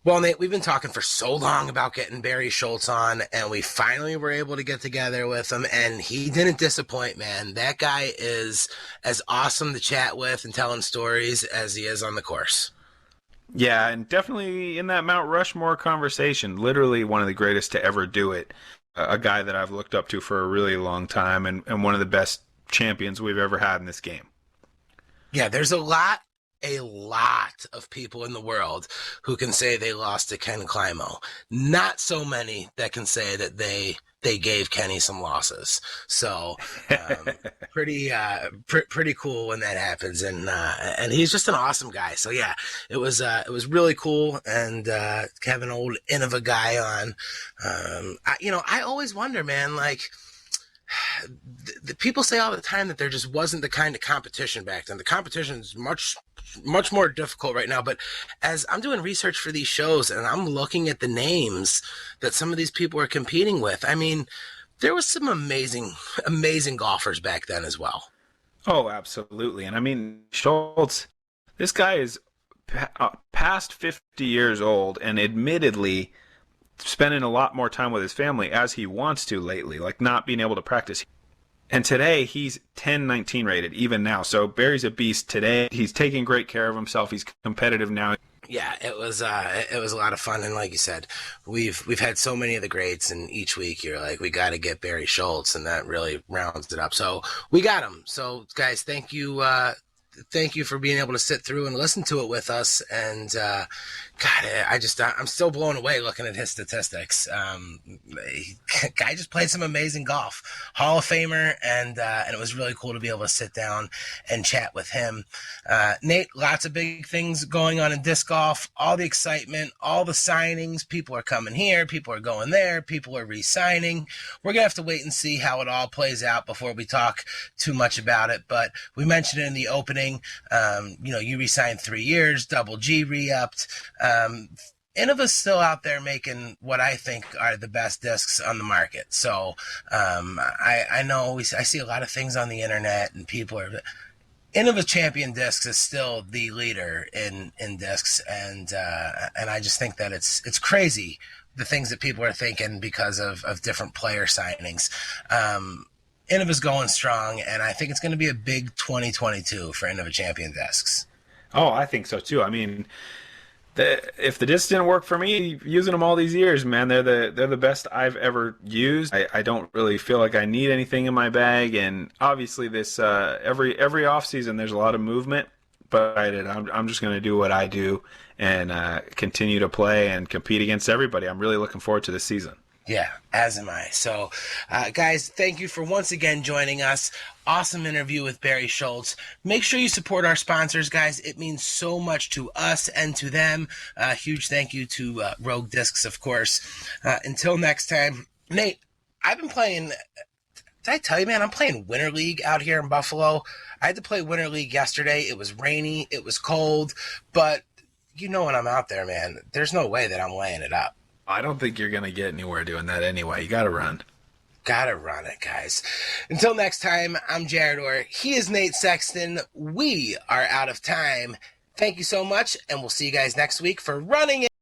Well, Nate, we've been talking for so long about getting Barry Schultz on, and we finally were able to get together with him, and he didn't disappoint, man. That guy is as awesome to chat with and telling stories as he is on the course. Yeah, and definitely in that Mount Rushmore conversation, literally one of the greatest to ever do it. A guy that I've looked up to for a really long time, and one of the best champions we've ever had in this game. Yeah, there's a lot of people in the world who can say they lost to Ken Climo. Not so many that can say that they gave Kenny some losses. So pretty cool when that happens, and he's just an awesome guy. So yeah, it was really cool, and have an old Innova guy on. I always wonder, man, like, the people say all the time that there just wasn't the kind of competition back then. The competition is much more difficult right now. But as I'm doing research for these shows and I'm looking at the names that some of these people are competing with, I mean, there was some amazing golfers back then as well. Oh, absolutely. And I mean, Schultz, this guy is past 50 years old and admittedly spending a lot more time with his family as he wants to lately, like not being able to practice. And today he's 10-19 rated even now. So Barry's a beast today. He's taking great care of himself. He's competitive now. Yeah, it was a lot of fun, and like you said, we've had so many of the greats, and each week you're like, we got to get Barry Schultz, and that really rounds it up. So we got him. So guys, thank you for being able to sit through and listen to it with us. And God, I'm still blown away looking at his statistics. Guy just played some amazing golf, Hall of Famer, and it was really cool to be able to sit down and chat with him. Nate, lots of big things going on in disc golf, all the excitement, all the signings. People are coming here, people are going there, people are re-signing. We're gonna have to wait and see how it all plays out before we talk too much about it. But we mentioned it in the opening. You re-signed 3 years, Double G re-upped. Innova's still out there making what I think are the best discs on the market. So I know I see a lot of things on the internet, and people are. Innova Champion Discs is still the leader in discs, and I just think that it's crazy the things that people are thinking because of different player signings. Innova's going strong, and I think it's going to be a big 2022 for Innova Champion Discs. Oh, I think so too. I mean, if the discs didn't work for me, using them all these years, man, they're the best I've ever used. I don't really feel like I need anything in my bag, and obviously this every off season there's a lot of movement, but I'm just going to do what I do and continue to play and compete against everybody. I'm really looking forward to this season. Yeah, as am I. So, guys, thank you for once again joining us. Awesome interview with Barry Schultz. Make sure you support our sponsors, guys. It means so much to us and to them. Huge thank you to Rogue Discs, of course. Until next time, Nate, I've been playing. Did I tell you, man, I'm playing Winter League out here in Buffalo. I had to play Winter League yesterday. It was rainy. It was cold. But you know when I'm out there, man, there's no way that I'm laying it up. I don't think you're going to get anywhere doing that anyway. You got to run. Gotta run it, guys. Until next time, I'm Jarett Orr. He is Nate Sexton. We are out of time. Thank you so much, and we'll see you guys next week for Running It.